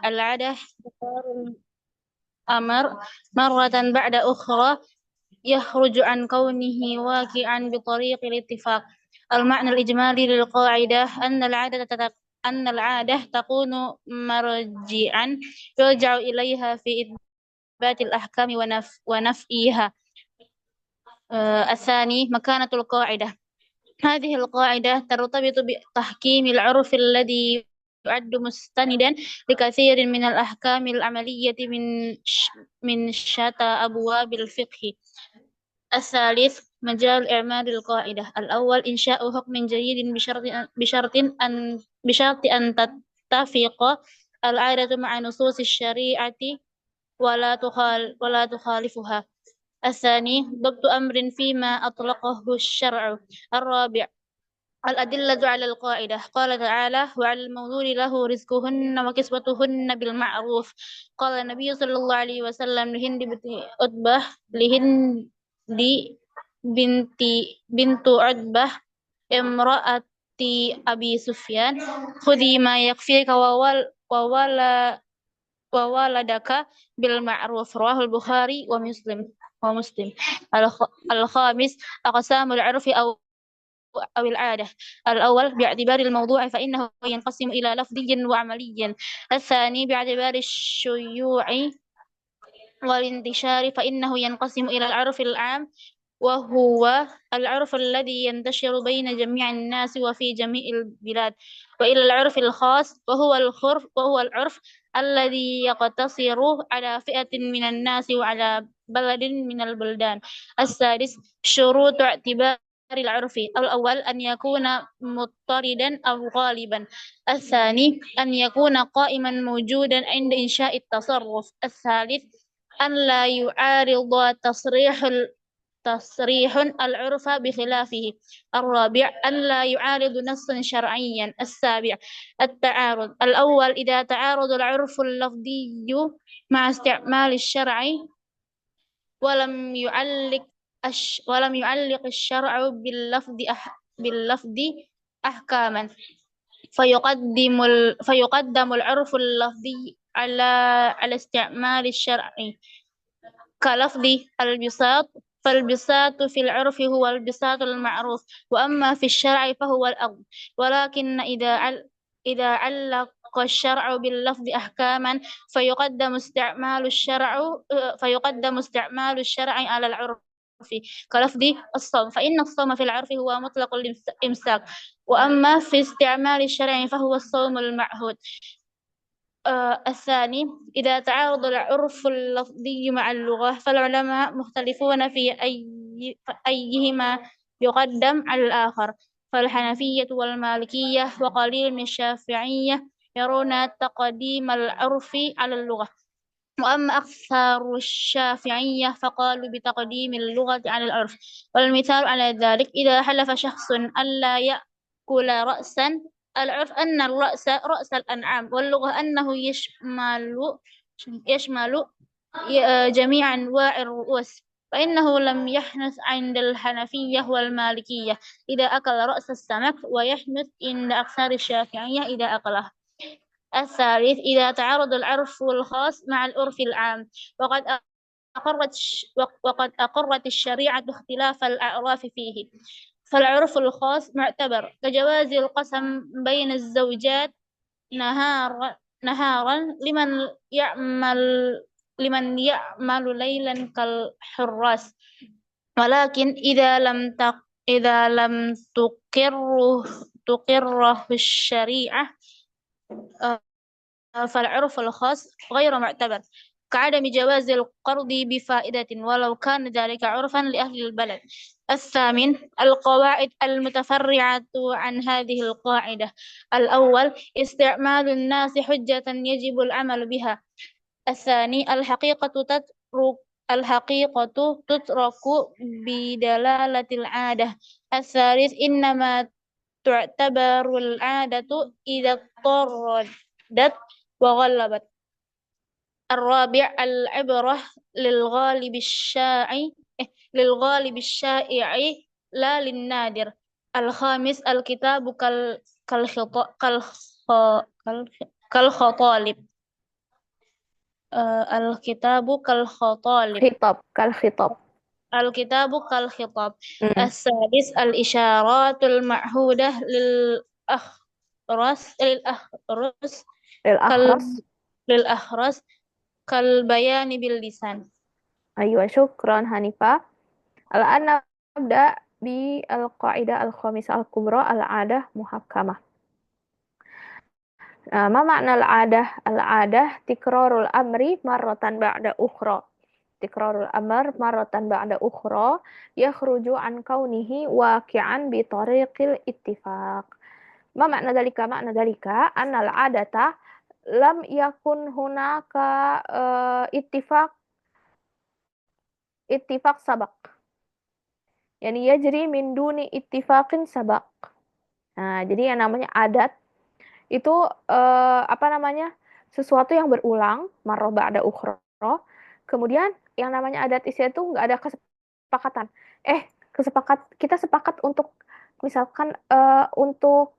العادة تكرار الأمر مرة بعد أخرى يخرج عن كونه واقعا بطريق الاتفاق. المعنى الإجمالي للقاعدة أن العادة تكون مرجعا يرجع إليها في إثبات الأحكام ونفيها. الثاني مكانة القاعدة. هذه القاعدة ترتبط بتحكيم العرف الذي يعد مستندا لكثير من الأحكام العملية من شتى أبواب الفقه. الثالث مجال إعمال القاعدة. الأول إنشاء حكم جديد بشرط أن تتفق العادة مع نصوص الشريعة ولا تخالفها. الثاني ضبط أمر فيما أطلقه الشرع. الرابع الأدلة على القاعدة. قال تعالى: وعلى المولود له رزقهن وكسوتهن بالمعروف. قال النبي صلى الله عليه وسلم لهند بنت عتبة لهند بنت عتبة امرأة أبي سفيان: خذي ما يكفيك وولدك بالمعروف. رواه البخاري ومسلم. الخامس أقسام العرف أو العادة. الأول باعتبار الموضوع فإنه ينقسم إلى لفظي وعملي. الثاني باعتبار الشيوع والانتشار فإنه ينقسم إلى العرف العام وهو العرف الذي ينتشر بين جميع الناس وفي جميع البلاد، وإلى العرف الخاص وهو العرف الذي يقتصر على فئة من الناس وعلى بلد من البلدان. السادس شروط اعتبار العرف. الأول أن يكون مضطردا أو غالبا. الثاني أن يكون قائما موجودا عند إنشاء التصرف. الثالث أن لا يعارض تصريح العرف بخلافه. الرابع أن لا يعارض نصا شرعيا. السابع التعارض. الأول إذا تعارض العرف اللفظي مع استعمال الشرع ولم يعلق الشرع باللفظ أحكاما فيقدم العرف اللفظي على استعمال الشرع كلفظ البساط. فالبساط في العرف هو البساط المعروف، وأما في الشرع فهو الأرض. ولكن إذا علق الشرع باللفظ أحكاما فيقدم استعمال الشرع على العرف كلفظ الصوم، فإن الصوم في العرف هو مطلق الإمساك، وأما في استعمال الشرع فهو الصوم المعهود. الثاني إذا تعارض العرف اللفظي مع اللغة فالعلماء مختلفون في أيهما يقدم على الآخر. فالحنفية والمالكية وقليل من الشافعية يرون تقديم العرف على اللغة، وأما أكثر الشافعية فقالوا بتقديم اللغة على العرف. والمثال على ذلك إذا حلف شخص ألا يأكل رأسا. العرف أن الرأس رأس الأنعام، واللغة أنه يشمل جميع أنواع الرؤوس، فإنه لم يحنث عند الحنفية والمالكية إذا أكل رأس السمك، ويحنث عند أكثر الشافعية إذا أكله. الثالث إذا تعارض العرف الخاص مع العرف العام. وقد أقرت الشريعة اختلاف الأعراف فيه. فالعرف الخاص معتبر كجواز القسم بين الزوجات نهارا لمن يعمل ليلا كالحراس، ولكن إذا لم تقره الشريعة فالعرف الخاص غير معتبر، كعدم جواز القرض بفائدة ولو كان ذلك عرفا لأهل البلد. الثامن القواعد المتفرعة عن هذه القاعدة. الأول استعمال الناس حجة يجب العمل بها. الثاني الحقيقة تترك بدلالة العادة. الثالث إنما تعتبر العادة إذا اضطردت وغلبت. الرابع العبرة للغالب الشائع لا للنادر. الخامس الكتاب كالخطالب. Al-kitabu kal khatalib. Khitab, kal khitab. Al-kitabu kal khitab. Hmm. As-sadis al-isyaratul ma'hudah lil akhras Lil kal akhras. lil akhras kal bayani bil lisan. Aywa, syukran Hanifah. Al-an nabda bi al-qaidah al-khamisah al-kubra al-adah muhakkamah. Ma makna al-adah? Al-adah tikrarul amri marratan ba'da ukhra. Tikrarul amr marratan ba'da ukhra yakhruju an kaunihi waqi'an bi tariqil ittifaq. Ma makna dalika? Makna dalika anna al-adata lam yakun hunaka ittifaq ittifaq sabaq. Yani yajri min duni ittifaqin sabaq. Nah, jadi yang namanya adat itu apa namanya? Sesuatu yang berulang, marroh ba'da ukhra. Kemudian yang namanya adat istiadat itu nggak ada kesepakatan. Kita sepakat untuk misalkan untuk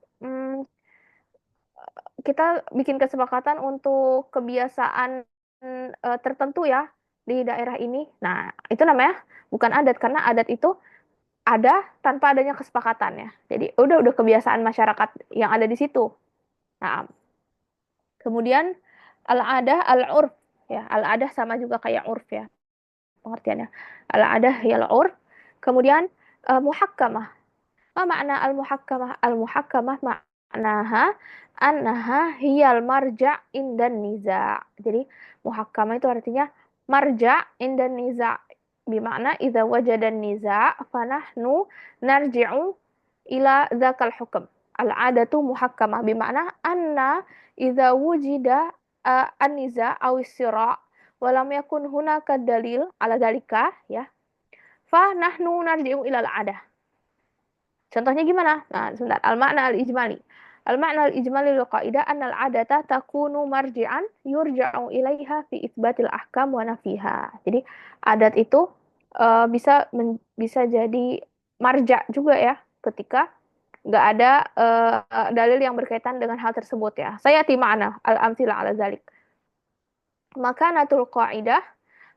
kita bikin kesepakatan untuk kebiasaan tertentu ya di daerah ini. Nah, itu namanya bukan adat karena adat itu ada tanpa adanya kesepakatan ya. Jadi udah kebiasaan masyarakat yang ada di situ. Nah, kemudian al-adah al-urf ya. Al-adah sama juga kayak urf ya pengertiannya. Al-adah ya al-urf. Kemudian muhakkamah. Ma makna al-muhakkamah? Al-muhakkamah maknaha annaha hiyal marja' indan niza'. Jadi muhakkamah itu artinya marja' indan niza'. Bimakna idza wajada niza' fanahnu narji'u ila dzakal hukm. Al-adatu muhakkamah bimakna anna idza wujida an-niza' aw is-sira' wa lam yakun hunaka dalil ala dzalika ya. Fa nahnu narji'u ila al-adah. Contohnya gimana? Nah, sebentar. Al-makna al-ijmali. Al-makna al-ijmali lil qaidah anna al-adata takunu marji'an yurja'u ilaiha fi itsbatil ahkam wa nafiha. Jadi adat itu bisa jadi marja juga ya ketika nggak ada dalil yang berkaitan dengan hal tersebut ya. Saya tima'na al-amthila ala zalik. Maka natul qaidah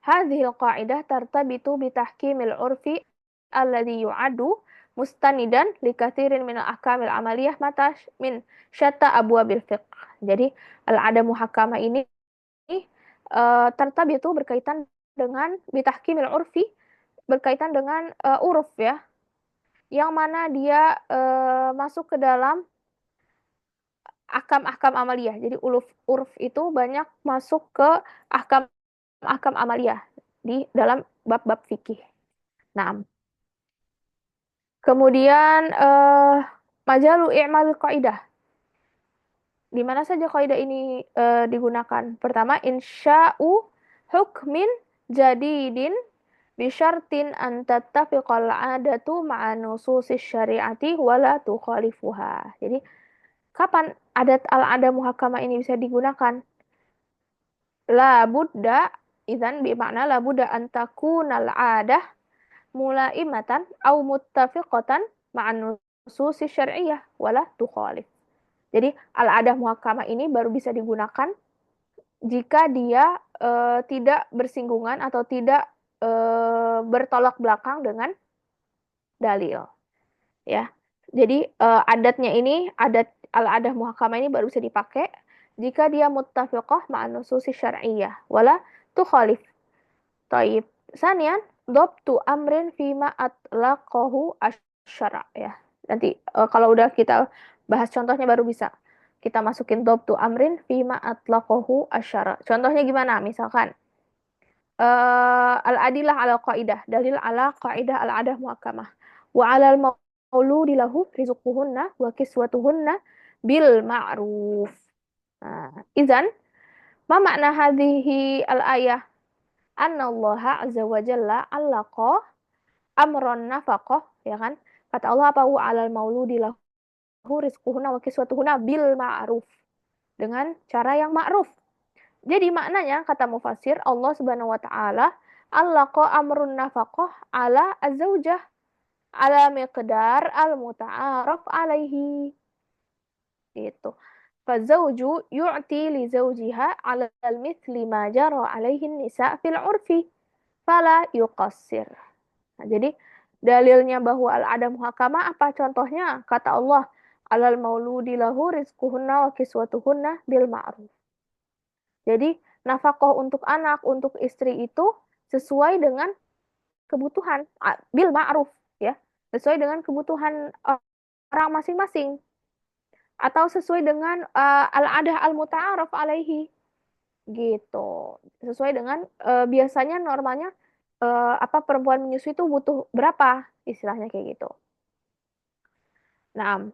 hadhil qaidah tartabitu bitahkimil urfi alladhi yu'adu mustanidan likathirin min al-ahkamil amaliyah mata min syatta abwabil fiqh. Jadi al-ada muhakkamah ini tertab itu berkaitan dengan bitahkimil urfi, berkaitan dengan uruf ya, yang mana dia masuk ke dalam ahkam-ahkam amaliyah. Jadi uruf itu banyak masuk ke ahkam-ahkam amaliyah di dalam bab-bab fikih. Nah, kemudian majalu i'mal qaidah. Di mana saja kaidah ini digunakan? Pertama, insya'u hukmin jadidin bisyartin an tattafiqal 'adatu ma'a nususis syari'ati wala tukhalifuha. Jadi, kapan adat al-'ada muhakkamah ini bisa digunakan? La budda idzan bi makna la budda an takunal 'adah mulaimatan au muttafiqatan ma'an nususis syar'iyyah wala tukhalif. Jadi al-adah muhakkamah ini baru bisa digunakan jika dia tidak bersinggungan atau tidak bertolak belakang dengan dalil, ya. Jadi adatnya ini adat al-adah muhakkamah ini baru bisa dipakai jika dia muttafiqah ma'an nususi syar'iyyah wala tukhalif. Taib. Sanian dhabtu amrin fima atlaqahu asy-syara' ya. Nanti kalau udah kita bahas contohnya baru bisa kita masukin dhabtu amrin fima atlaqahu asy-syara'. Contohnya gimana? Misalkan al-adilah ala qaidah, dalil ala qaidah al-adah muhakkamah. Wa 'alal mauludi lahu rizquhunna wa kiswatuhunna bil ma'ruf. Nah, izan ma makna hadhihi al-ayah? Anna Allah azza wa jalla 'allaqa amron nafaqah, ya kan? Kata Allah apa? Wa 'alal mauludi lahu rizquhunna wa kiswatuhunna bil ma'ruf. Dengan cara yang ma'ruf. Jadi maknanya kata mufasir Allah Subhanahu wa taala allaqa amrun nafaqah ala azwaujah ala miqdar al-muta'araf alaihi. Gitu. fazauju yu'ti li zawjiha 'ala al-mithli ma jara 'alaihi nisa fil 'urfi fala yuqassir. Nah, jadi dalilnya bahwa al-'ada muhakkamah apa contohnya? Kata Allah, alal mauludi lahu rizquhunna wa kiswatuhunna bil ma'ruf. Jadi nafkah untuk anak, untuk istri itu sesuai dengan kebutuhan bil ma'ruf ya. Sesuai dengan kebutuhan orang masing-masing atau sesuai dengan al-'adah al-muta'araf alaihi gitu. Sesuai dengan biasanya normalnya apa perempuan menyusui itu butuh berapa istilahnya kayak gitu. Nah,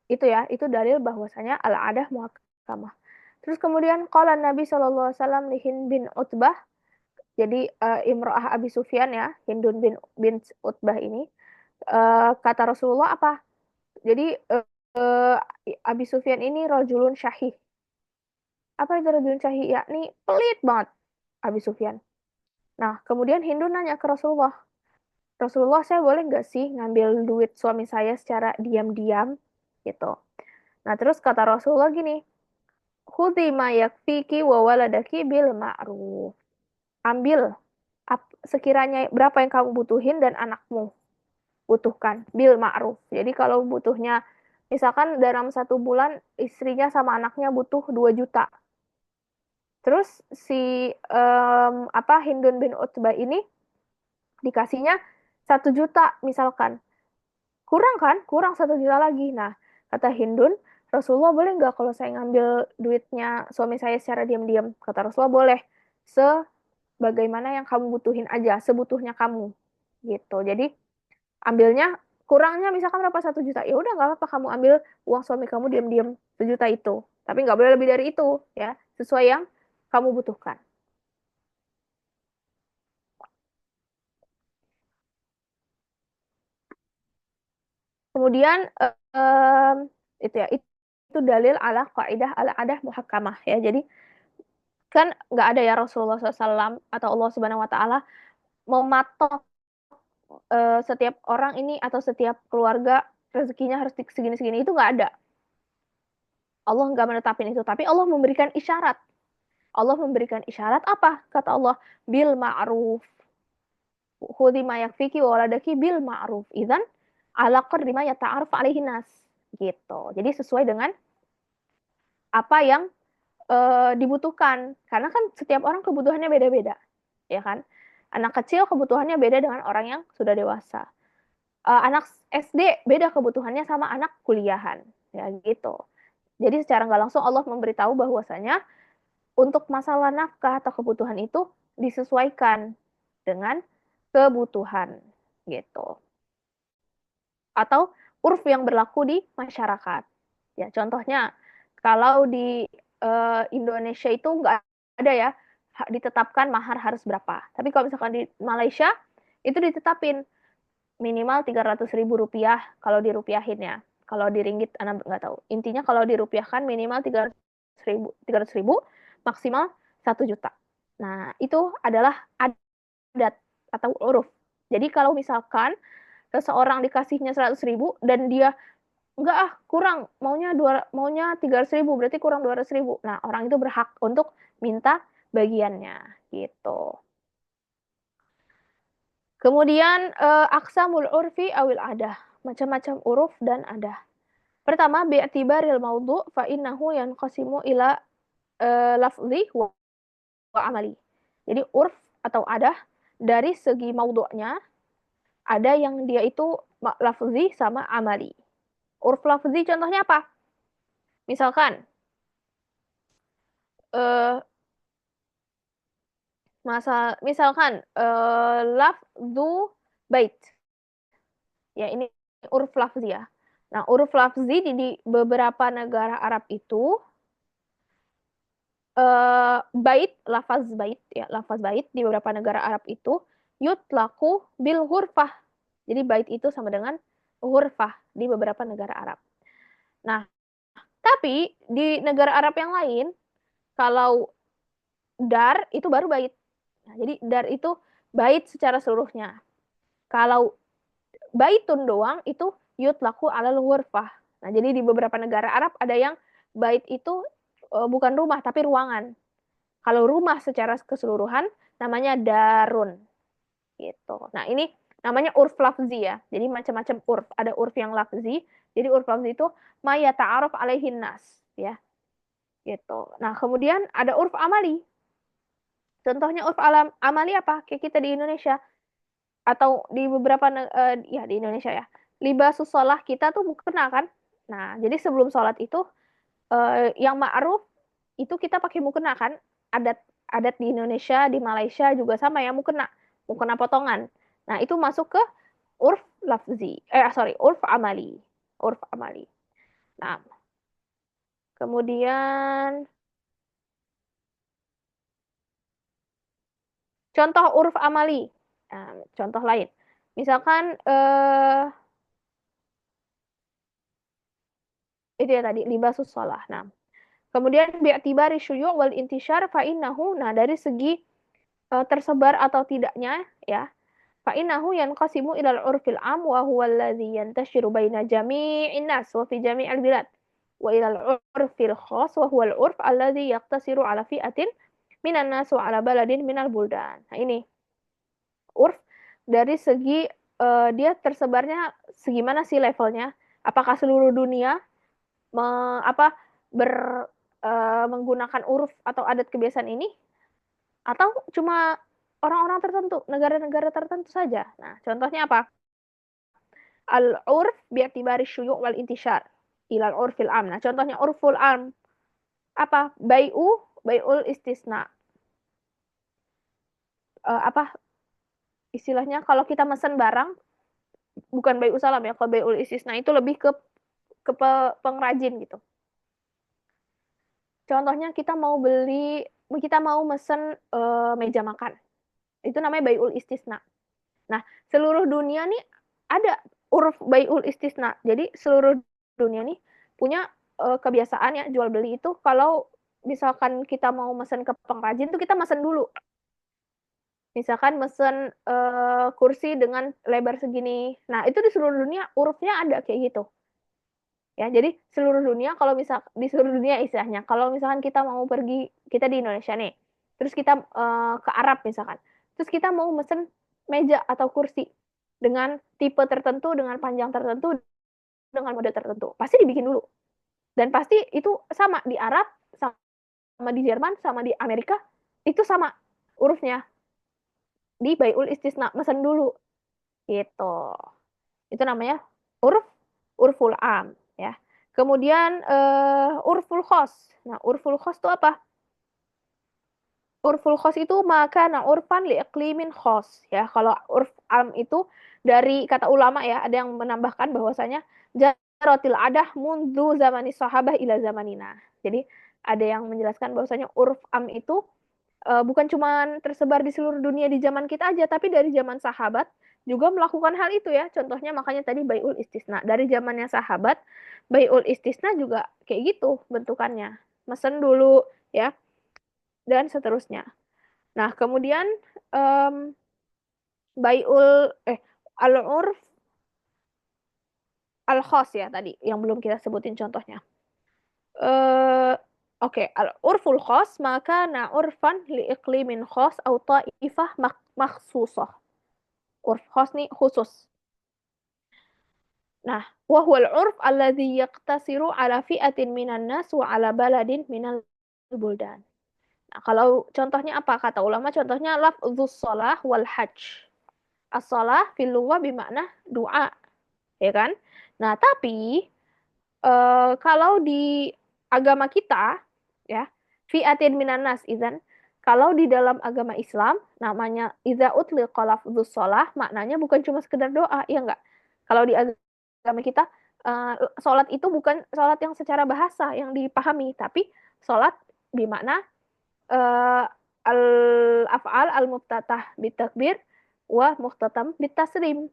itu ya, itu dalil bahwasanya al-'adah muhakkamah. Terus kemudian qala Nabi sallallahu alaihi wasallam li Hind bin Utbah. Jadi imro'ah Abi Sufyan ya, Hindun bin Utbah ini kata Rasulullah apa? Jadi Abi Sufyan ini rajulun syahih. Apa itu rajulun syahih? Yakni pelit banget Abi Sufyan. Nah, kemudian Hindun nanya ke Rasulullah, Rasulullah, saya boleh nggak sih ngambil duit suami saya secara diam-diam gitu. Nah, terus kata Rasulullah gini, khudhi ma yakfiki wa waladaki bil ma'ruf. Ambil sekiranya berapa yang kamu butuhin dan anakmu butuhkan bil ma'ruf. Jadi kalau butuhnya misalkan dalam 1 bulan istrinya sama anaknya butuh 2 juta. Terus si Hindun bin Utbah ini dikasihnya 1 juta misalkan. Kurang kan? Kurang 1 juta lagi. Nah, kata Hindun, Rasulullah boleh nggak kalau saya ngambil duitnya suami saya secara diam-diam? Kata Rasulullah boleh. Sebagaimana yang kamu butuhin aja, sebutuhnya kamu. Gitu. Jadi ambilnya kurangnya misalkan berapa 1 juta. Ya udah nggak apa-apa kamu ambil uang suami kamu diam-diam 1 juta itu. Tapi nggak boleh lebih dari itu ya. Sesuai yang kamu butuhkan. Kemudian itu ya itu dalil ala kaidah ala adah muhakkamah ya. Jadi kan nggak ada ya Rasulullah SAW atau Allah Subhanahu Wa Taala mematok setiap orang ini atau setiap keluarga rezekinya harus segini-segini itu nggak ada. Allah nggak menetapin itu, tapi Allah memberikan isyarat. Allah memberikan isyarat apa? Kata Allah, bil ma'ruf. Khudhi ma yakfiki wa waladaki bil ma'ruf. Idzan ala qadri ma yata'aruf alaihi nas. Gitu. Jadi sesuai dengan apa yang dibutuhkan. Karena kan setiap orang kebutuhannya beda-beda. Ya kan? Anak kecil kebutuhannya beda dengan orang yang sudah dewasa. Anak SD beda kebutuhannya sama anak kuliahan. Ya gitu. Jadi secara nggak langsung Allah memberitahu bahwasanya untuk masalah nafkah atau kebutuhan itu disesuaikan dengan kebutuhan gitu. Atau urf yang berlaku di masyarakat. Ya, contohnya kalau di Indonesia itu nggak ada ya ditetapkan mahar harus berapa. Tapi kalau misalkan di Malaysia itu ditetapin minimal 300.000 rupiah kalau dirupiahinnya. Kalau di ringgit anak nggak tahu. Intinya kalau dirupiahkan minimal 300.000 maksimal 1 juta. Nah, itu adalah adat atau uruf. Jadi kalau misalkan seseorang dikasihnya 100.000 dan dia enggak kurang maunya 300.000 berarti kurang 200.000. Nah, orang itu berhak untuk minta bagiannya gitu. Kemudian aksamul urfi awil adah, macam-macam uruf dan adah. Pertama, bi'tibaril maudhu fa innahu yanqasimu ila lafzi wa amali. Jadi urf atau adah dari segi maudhu'nya ada yang dia itu lafzi sama amali. Urf lafzi contohnya apa? Misalkan eh misalkan lafzu bait. Ya, ini uruf lafzi ya. Nah, uruf lafzi di beberapa negara Arab itu bait ya, lafaz bait di beberapa negara Arab itu yutlaku bil hurfah. Jadi bait itu sama dengan hurfah di beberapa negara Arab. Nah, tapi di negara Arab yang lain kalau dar itu baru bait. Nah, jadi dar itu bait secara seluruhnya. Kalau baitun doang itu yutlaku alal hurfah. Nah, jadi di beberapa negara Arab ada yang bait itu bukan rumah tapi ruangan. Kalau rumah secara keseluruhan namanya darun gitu. Nah, ini namanya urf lafzi ya. Jadi macam-macam urf. Ada urf yang lafzi. Jadi urf lafzi itu ma yata'aruf alaihin nas ya. Gitu. Nah, kemudian ada urf amali. Contohnya urf amali apa? Kayak kita di Indonesia atau di beberapa ya di Indonesia ya. Libasus sholah kita tuh mukena kan. Nah, jadi sebelum sholat itu yang ma'ruf itu kita pakai mukena kan. Adat adat di Indonesia, di Malaysia juga sama ya mukena. Mukena potongan. Nah, itu masuk ke urf lafzi. Sorry, urf amali. Urf amali. Nah, kemudian contoh urf amali. Nah, contoh lain. Misalkan itu ya tadi libasus sholah. Nah, kemudian bi'tibari syuyu' wal intishar fa innahu. Nah, dari segi tersebar atau tidaknya ya. Fa innahu yanqasimu ilal urfil am wa huwa alladhi yantashiru baina jami'in nas wa fi jami'il bilad. Wa ilal urfil khas wa huwa al-urf alladhi yaqtasiru ala fi'atin minan nas wa ala baladin minal buldan. Nah, ini urf dari segi dia tersebarnya segimana sih levelnya? Apakah seluruh dunia apa ber menggunakan uruf atau adat kebiasaan ini atau cuma orang-orang tertentu, negara-negara tertentu saja. Nah, contohnya apa? Al-urf bi'tibari syuyu' wal intishar ilal urfil am. Nah, contohnya urful am apa? Bai'ul istisna. Apa istilahnya kalau kita mesen barang bukan bai'ul salam ya, kalau bai'ul istisna itu lebih ke pengrajin gitu. Contohnya kita mau mesen meja makan. Itu namanya bai'ul istisna. Nah, seluruh dunia nih ada uruf bai'ul istisna. Jadi seluruh dunia nih punya kebiasaan ya jual beli itu kalau misalkan kita mau mesen ke pengrajin tuh kita mesen dulu. Misalkan mesen kursi dengan lebar segini. Nah, itu di seluruh dunia urufnya ada kayak gitu. Ya, jadi seluruh dunia kalau misal di seluruh dunia istilahnya, kalau misalkan kita mau pergi, kita di Indonesia nih, terus kita ke Arab misalkan, terus kita mau mesen meja atau kursi dengan tipe tertentu, dengan panjang tertentu, dengan mode tertentu, pasti dibikin dulu. Dan pasti itu sama di Arab, sama di Jerman, sama di Amerika, itu sama urufnya. Di Baiul Istisna, mesen dulu. Gitu. Itu namanya uruf urful am ya. Kemudian urful khos. Nah, urful khos itu apa? Urful khos itu maka nah urfan li iklimin khos ya. Kalau urf am itu dari kata ulama ya, ada yang menambahkan bahwasanya jaratil adah mundu zamani sahabah ila zamanina. Jadi ada yang menjelaskan bahwasanya urf am itu bukan cuma tersebar di seluruh dunia di zaman kita aja, tapi dari zaman sahabat juga melakukan hal itu ya. Contohnya makanya tadi bai'ul istisna. Dari zamannya sahabat, bai'ul istisna juga kayak gitu bentukannya. Mesen dulu ya, dan seterusnya. Nah, kemudian um, bai'ul al-urf al-khas ya tadi yang belum kita sebutin contohnya. Oke, al-urful khas maka na urfan li iklimin khas atau ta'ifah maksusah. Urf khas nih khusus. Nah, wa huwal urf alladhi yaqtasiru ala fi'atin minan nas wa ala baladin minal buldan. Nah, kalau contohnya apa kata ulama? Contohnya lafdzus shalah wal hajj. As-shalah fil lughah bermakna doa, ya kan? Nah, tapi kalau di agama kita ya, fi'atin minan nas idzan kalau di dalam agama Islam namanya idza utliqa lafdzus shalah maknanya bukan cuma sekedar doa, ya enggak? Kalau di agama kita sholat itu bukan sholat yang secara bahasa yang dipahami, tapi sholat bermakna uh, al-af'al al-muftatah bitakbir wa mukhtatam bitaslim.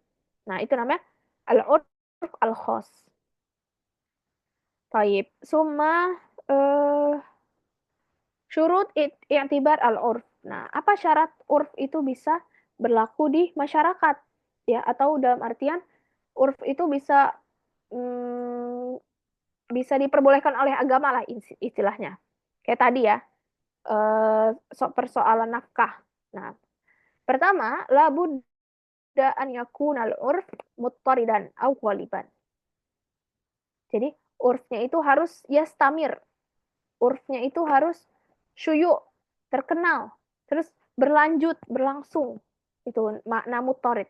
Nah, itu namanya al-urf al-khas. Taib. Summa syurut i'tibar al-urf. Nah, apa syarat urf itu bisa berlaku di masyarakat? Ya, atau dalam artian urf itu bisa bisa diperbolehkan oleh agama lah istilahnya. Kayak tadi ya, persoalan nafkah. Nah, pertama, la budda an yakunal urf muttaridan au ghaliban. Jadi, urfnya itu harus yastamir. Urfnya itu harus syuyu, terkenal, terus berlanjut, berlangsung. Itu makna muttarid.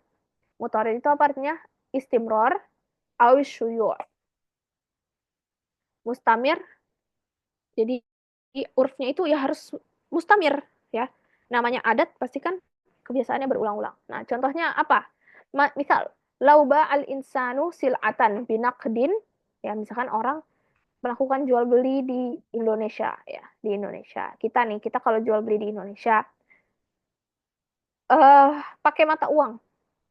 Muttarid itu apa artinya? Istimror, au syuyu. Mustamir, jadi urfnya itu ya harus mustamir ya. Namanya adat pasti kan kebiasaannya berulang-ulang. Nah, contohnya apa? Misal lauba al insanu sil'atan binaqdin, ya misalkan orang melakukan jual beli di Indonesia ya, di Indonesia. Kita kalau jual beli di Indonesia eh pakai mata uang,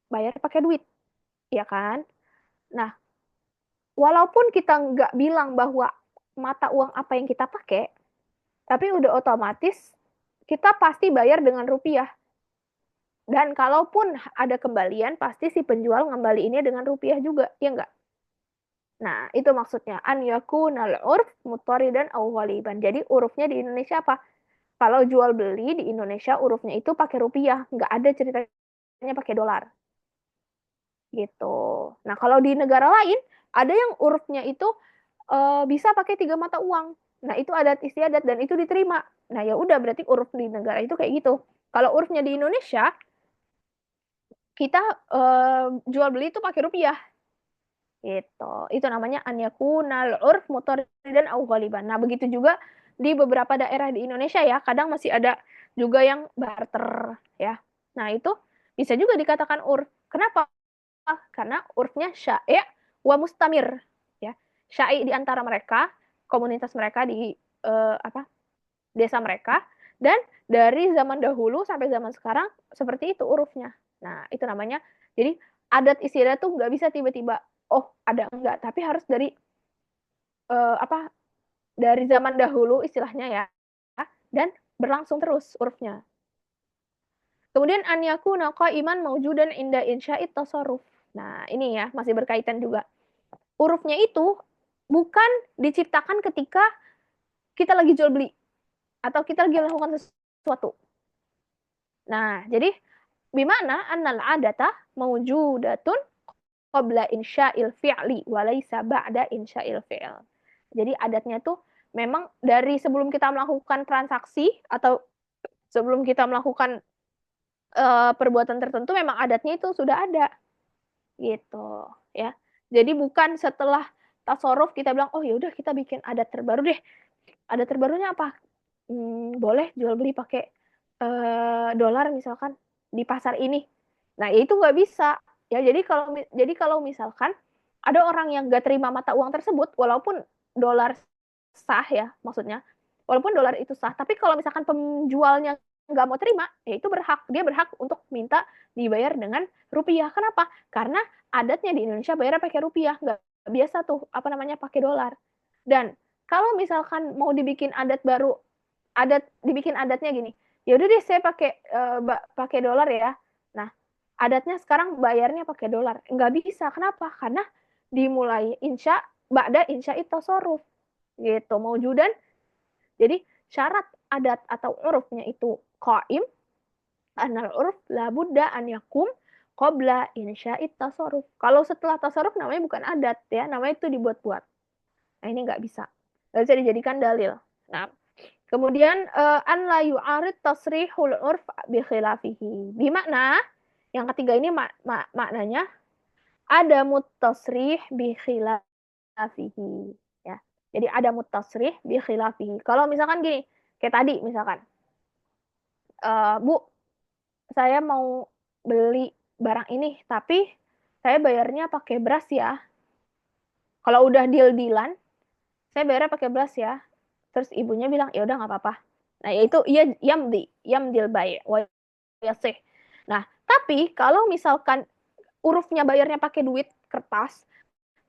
bayar pakai duit, ya kan? Nah, walaupun kita nggak bilang bahwa mata uang apa yang kita pakai, tapi udah otomatis kita pasti bayar dengan rupiah. Dan kalaupun ada kembalian, pasti si penjual ngembaliinnya dengan rupiah juga, ya enggak? Nah, itu maksudnya. An yakunal urf muttaridan aw ghaliban. Jadi urufnya di Indonesia apa? Kalau jual beli di Indonesia urufnya itu pakai rupiah, nggak ada ceritanya pakai dolar. Gitu. Nah, kalau di negara lain ada yang urufnya itu bisa pakai 3 mata uang. Nah, itu adat istiadat dan itu diterima. Nah, ya udah berarti uruf di negara itu kayak gitu. Kalau urufnya di Indonesia, kita jual beli itu pakai rupiah. Gitu. Itu namanya an yakunal urf muttaridan au ghaliban. Nah, begitu juga di beberapa daerah di Indonesia ya, kadang masih ada juga yang barter ya. Nah, itu bisa juga dikatakan urf. Kenapa? Karena urfnya syai' wa mustamir ya. Syai' di antara mereka, komunitas mereka di desa mereka, dan dari zaman dahulu sampai zaman sekarang seperti itu urufnya. Nah, itu namanya. Jadi adat istiadat tuh nggak bisa tiba-tiba oh ada enggak, tapi harus dari eh, apa dari zaman dahulu istilahnya ya, dan berlangsung terus urufnya. Kemudian an yakuna qaiman maujudan inda insya'it tasarruf. Nah, ini ya masih berkaitan juga. Urufnya itu bukan diciptakan ketika kita lagi jual beli atau kita lagi melakukan sesuatu. Nah, jadi bimana annal adata maujudatun qabla insya'il fi'li walaysa ba'da insya'il fi'l. Jadi adatnya tuh memang dari sebelum kita melakukan transaksi atau sebelum kita melakukan perbuatan tertentu memang adatnya itu sudah ada gitu ya. Jadi bukan setelah tasarruf kita bilang oh ya udah kita bikin adat terbaru deh. Adat terbarunya apa? Boleh jual beli pakai dolar misalkan di pasar ini. Nah, itu nggak bisa. Ya, jadi kalau misalkan ada orang yang nggak terima mata uang tersebut, walaupun dolar sah ya, maksudnya, walaupun dolar itu sah, tapi kalau misalkan penjualnya nggak mau terima, ya itu dia berhak untuk minta dibayar dengan rupiah. Kenapa? Karena adatnya di Indonesia bayar pakai rupiah, nggak biasa tuh apa namanya pakai dolar. Dan kalau misalkan mau dibikin adat baru, dibikin adatnya gini, ya udah deh saya pakai dolar ya. Nah, adatnya sekarang bayarnya pakai dolar. Nggak bisa. Kenapa? Karena dimulai ba'da insya itu tasarruf. Gitu. Maujudan. Jadi syarat adat atau urufnya itu qaim. Anal uruf la budda an yakum qabla insya'it tasarruf. Kalau setelah tasarruf namanya bukan adat ya, namanya itu dibuat-buat. Nah, ini nggak bisa. Nggak bisa dijadikan dalil. Nah, kemudian an la yu'arid tasrihul urf bi khilafihi. Di makna yang ketiga ini maknanya ada mutasrih bi khilafihi ya. Jadi ada mutasrih bi khilafihi. Kalau misalkan gini, kayak tadi misalkan Bu, saya mau beli barang ini tapi saya bayarnya pakai beras ya. Kalau udah deal-dealan, saya bayarnya pakai beras ya. Terus ibunya bilang, ya udah nggak apa-apa. Nah, yaitu iya yamdil bay wa yasih. Nah, tapi kalau misalkan urufnya bayarnya pakai duit kertas,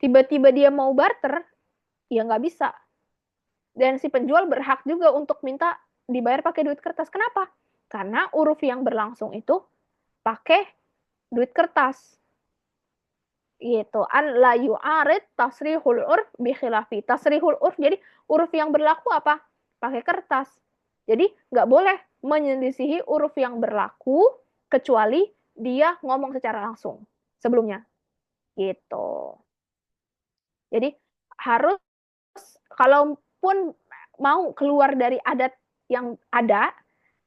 tiba-tiba dia mau barter, ya nggak bisa. Dan si penjual berhak juga untuk minta dibayar pakai duit kertas. Kenapa? Karena uruf yang berlangsung itu pakai duit kertas. Gitu. An la yu'arid tasrihul urf bi khilafi. Tasrihul urf jadi uruf yang berlaku apa? Pakai kertas. Jadi nggak boleh menyelisihi uruf yang berlaku kecuali dia ngomong secara langsung sebelumnya. Gitu. Jadi harus, kalaupun mau keluar dari adat yang ada,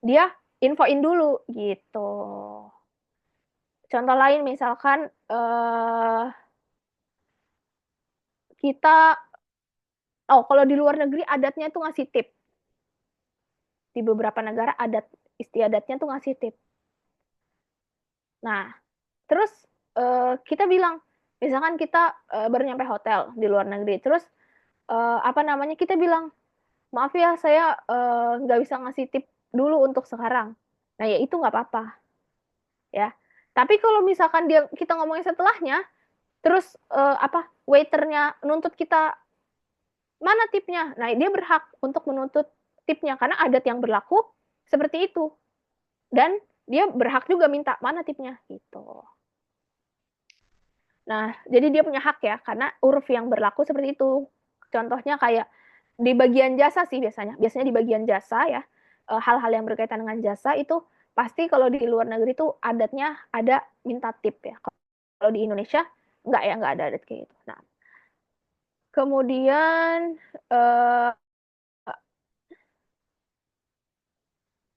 dia infoin dulu gitu. Contoh lain misalkan kita, oh kalau di luar negeri adatnya tuh ngasih tip. Di beberapa negara adat istiadatnya tuh ngasih tip. Nah, terus kita bilang, misalkan kita baru nyampe hotel di luar negeri, terus apa namanya, kita bilang, maaf ya saya nggak bisa ngasih tip dulu untuk sekarang. Nah ya itu nggak apa-apa ya. Tapi kalau misalkan kita ngomongin setelahnya, terus apa, waiternya nuntut kita, mana tipnya? Nah dia berhak untuk menuntut tipnya karena adat yang berlaku seperti itu, dan dia berhak juga minta mana tipnya gitu. Nah jadi dia punya hak ya karena uruf yang berlaku seperti itu. Contohnya kayak di bagian jasa sih, biasanya di bagian jasa ya, hal-hal yang berkaitan dengan jasa itu pasti kalau di luar negeri itu adatnya ada minta tip ya. Kalau di Indonesia enggak ya, enggak ada adat kayak gitu. Nah, kemudian uh,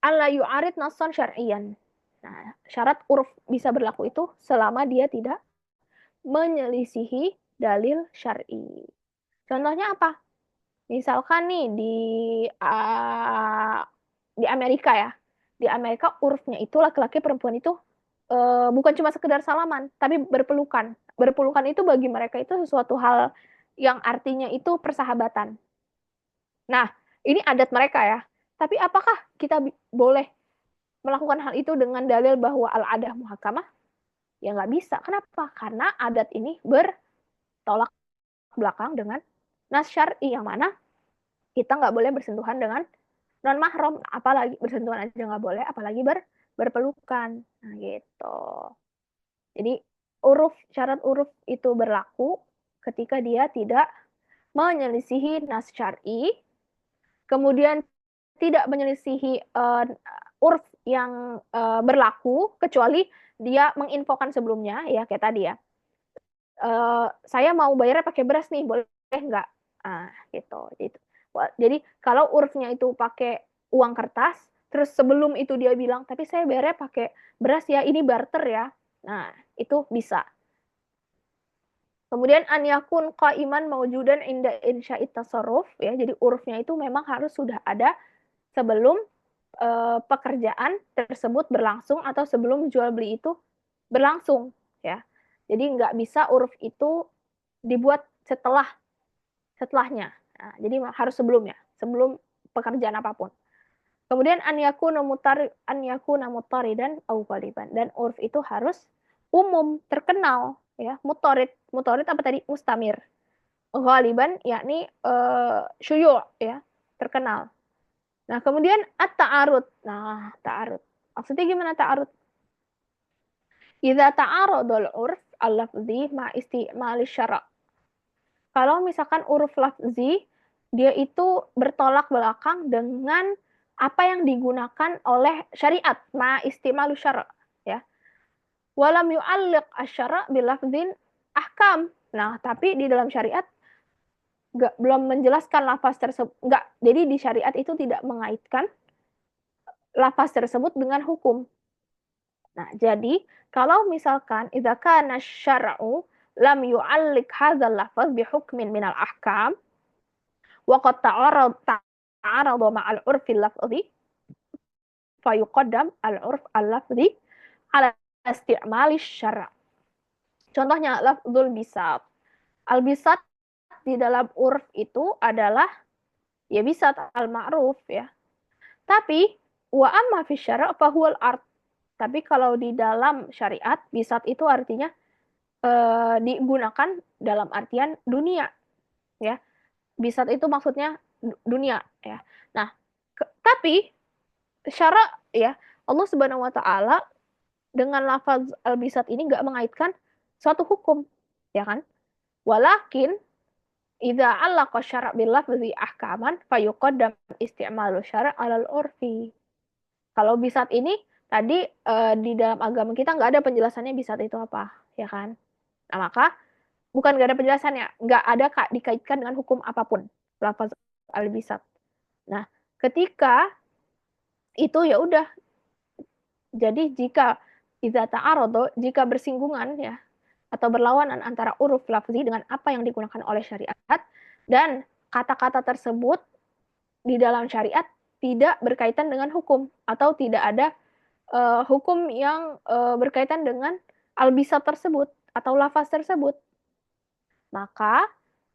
alla yu'arid nasan syar'iyan. Nah, syarat uruf bisa berlaku itu selama dia tidak menyelisihi dalil syar'i. Contohnya apa? Misalkan nih di Amerika ya. Di Amerika urufnya itu laki-laki perempuan itu bukan cuma sekedar salaman, tapi berpelukan. Berpelukan itu bagi mereka itu sesuatu hal yang artinya itu persahabatan. Nah, ini adat mereka ya. Tapi apakah kita boleh melakukan hal itu dengan dalil bahwa al-adah muhakamah? Ya nggak bisa. Kenapa? Karena adat ini bertolak belakang dengan nas syar'i, yang mana kita nggak boleh bersentuhan dengan non mahram, apalagi bersentuhan aja nggak boleh, apalagi berpelukan. Nah gitu. Jadi syarat uruf itu berlaku ketika dia tidak menyelisihi nas syar'i, kemudian tidak menyelisihi uruf yang berlaku kecuali dia menginfokan sebelumnya ya, kayak tadi ya. Saya mau bayarnya pakai beras nih, boleh nggak? Gitu. Jadi kalau urufnya itu pakai uang kertas, terus sebelum itu dia bilang, tapi saya bayarnya pakai beras ya, ini barter ya. Nah, itu bisa. Kemudian an yakun qaiman maujudan inda insya'it tasarruf ya. Jadi urufnya itu memang harus sudah ada sebelum pekerjaan tersebut berlangsung atau sebelum jual beli itu berlangsung ya. Jadi nggak bisa uruf itu dibuat setelahnya. Nah, jadi harus sebelumnya, sebelum pekerjaan apapun. Kemudian an yakuna mutaridan au ghaliban, dan urf itu harus umum, terkenal ya. Mutarid apa tadi? Mustamir. Ghaliban yakni syuyu' ya, terkenal. Nah, kemudian at-ta'arud. Nah, ta'arud. Maksudnya gimana ta'arud? Idza ta'aradul urf al-lafzi ma isti'mal syara'. Kalau misalkan uruf lafzi dia itu bertolak belakang dengan apa yang digunakan oleh syariat, ma istimalu syara' ya. Walam yu'alliq asyara' bilafzin ahkam. Nah, tapi di dalam syariat belum menjelaskan lafaz tersebut, enggak. Jadi di syariat itu tidak mengaitkan lafaz tersebut dengan hukum. Nah, jadi kalau misalkan idza kana syar'u lam yu'alliq hadzal lafaz bi hukmin minal ahkam wa qad ta'arada ma'al urfil lafzi fayuqaddam al-urf al-lafzi ala isti'mali syara'. Contohnya lafzul bisat. Al-bisat di dalam urf itu adalah ya bisat al-ma'ruf ya. Tapi wa amma fi syara' fa huwal art. Tapi kalau di dalam syariat bisat itu artinya digunakan dalam artian dunia ya. Bisat itu maksudnya dunia ya. Nah, tapi syara ya, Allah Subhanahu wa taala dengan lafaz al-bisat ini nggak mengaitkan suatu hukum. ya kan? Walakin idza allaqa syara' bil lafzi ahkaman fayuqaddam isti'malu syara' 'alal urfi. Kalau bisat ini tadi di dalam agama kita nggak ada penjelasannya bisat itu apa, ya kan? Nah, maka bukan nggak ada penjelasannya, nggak ada dikaitkan dengan hukum apapun lafaz al-bisat. Nah, ketika itu ya udah. Jadi jika idza ta'arada, jika bersinggungan ya atau berlawanan antara uruf lafzi dengan apa yang digunakan oleh syariat dan kata-kata tersebut di dalam syariat tidak berkaitan dengan hukum atau tidak ada hukum yang berkaitan dengan albisat tersebut atau lafaz tersebut, maka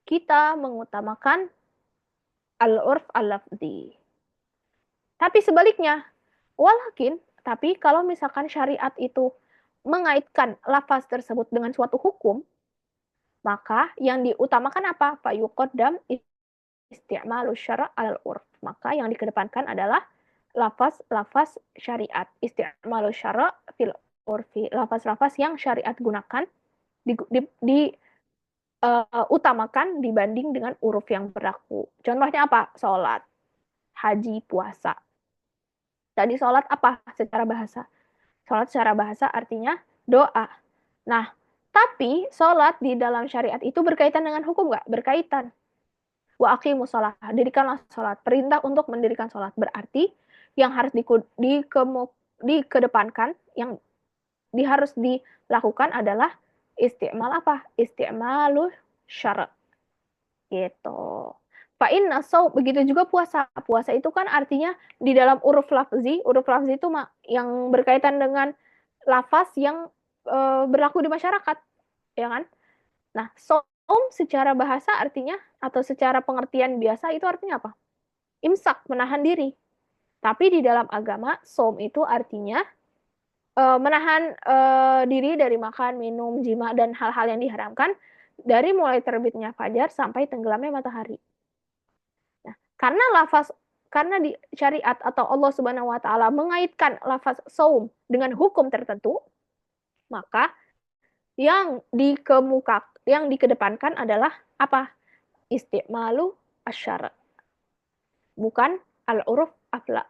kita mengutamakan al-urf al-lafzi. Tapi sebaliknya, walakin tapi kalau misalkan syariat itu mengaitkan lafaz tersebut dengan suatu hukum, maka yang diutamakan apa? Fayuqaddam isti'malu syara' al-urf. Maka yang dikedepankan adalah lafaz-lafaz syariat. Isti'malu syara' fil urfi. Lafaz-lafaz yang syariat gunakan utamakan dibanding dengan uruf yang berlaku. Contohnya apa? Sholat, haji, puasa. Tadi sholat apa secara bahasa? Sholat secara bahasa artinya doa. Nah, tapi sholat di dalam syariat itu berkaitan dengan hukum nggak? Berkaitan. Wa aqimus sholat. Dirikanlah sholat. Perintah untuk mendirikan sholat. Berarti yang harus dikedepankan, yang harus dilakukan adalah isti'mal apa? Isti'malu syara'. Gitu. Fa'inna shaum, begitu juga puasa. Puasa itu kan artinya di dalam uruf lafzi itu yang berkaitan dengan lafaz yang berlaku di masyarakat, ya kan? Nah, shaum secara bahasa artinya atau secara pengertian biasa itu artinya apa? Imsak, menahan diri. Tapi di dalam agama, shaum itu artinya menahan diri dari makan, minum, jima dan hal-hal yang diharamkan dari mulai terbitnya fajar sampai tenggelamnya matahari. Karena di syariat atau Allah Subhanahu wa taala mengaitkan lafaz saum dengan hukum tertentu, maka yang dikedepankan adalah apa? Isti'malu asyara. Bukan al-uruf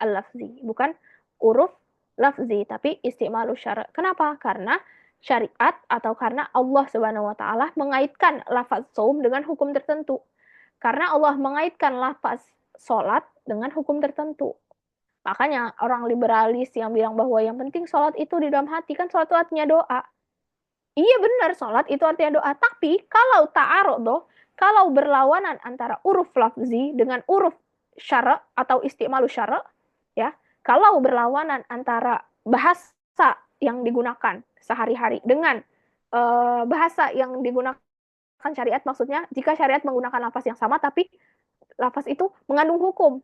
al-lafzi, bukan uruf lafzi, tapi isti'malu syara. Kenapa? Karena syariat atau karena Allah Subhanahu wa taala mengaitkan lafaz saum dengan hukum tertentu. Karena Allah mengaitkan lafaz sholat dengan hukum tertentu. Makanya orang liberalis yang bilang bahwa yang penting sholat itu di dalam hati, kan sholat itu artinya doa. Iya benar, sholat itu artinya doa. Tapi kalau ta'arodoh, kalau berlawanan antara uruf lafzi dengan uruf syara' atau isti'malu syara', ya, kalau berlawanan antara bahasa yang digunakan sehari-hari dengan bahasa yang digunakan syariat, maksudnya jika syariat menggunakan lafaz yang sama tapi lafaz itu mengandung hukum,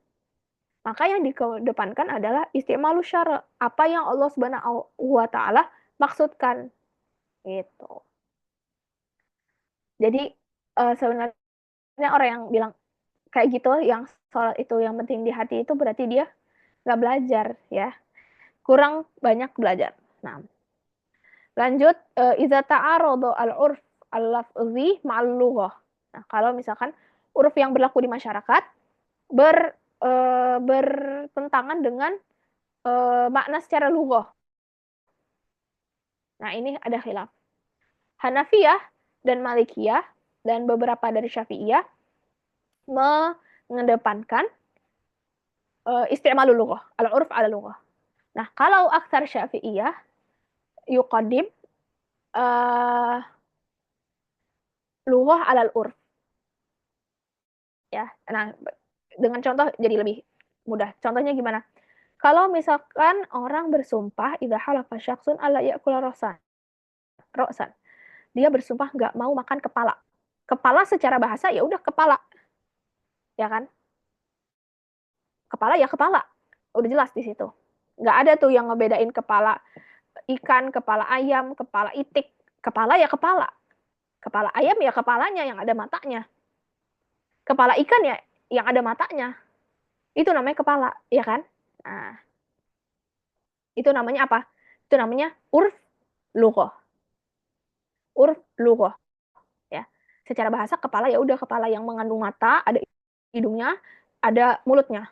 maka yang dikedepankan adalah isti'malu syara', apa yang Allah Subhanahu wa taala maksudkan gitu. Jadi sebenarnya orang yang bilang kayak gitu, yang sholat itu yang penting di hati, itu berarti dia nggak belajar ya, kurang banyak belajar. Nah, lanjut, idza ta'arada al-urf al-lafzi ma'al lughah. Nah, kalau misalkan uruf yang berlaku di masyarakat bertentangan dengan makna secara lughah. Nah, ini ada khilaf. Hanafiyah dan Malikiyah dan beberapa dari Syafi'iyah mengedepankan isti'malul lughah, al-urf ala lughah. Nah, kalau aksar Syafi'iyah yuqaddim lughah ala al-urf. Ya. Nah, dengan contoh jadi lebih mudah. Contohnya gimana? Kalau misalkan orang bersumpah idza halafa syakhsun alla ya'kula ra'san. Dia bersumpah nggak mau makan kepala. Kepala secara bahasa ya udah kepala. Ya kan? Kepala ya kepala. Udah jelas di situ. Nggak ada tuh yang ngebedain kepala ikan, kepala ayam, kepala itik. Kepala ya kepala. Kepala ayam ya kepalanya yang ada matanya. Kepala ikan ya yang ada matanya. Itu namanya kepala, ya kan? Nah, itu namanya apa? Itu namanya urf lughah. Urf lughah. Secara bahasa kepala ya udah kepala yang mengandung mata, ada hidungnya, ada mulutnya.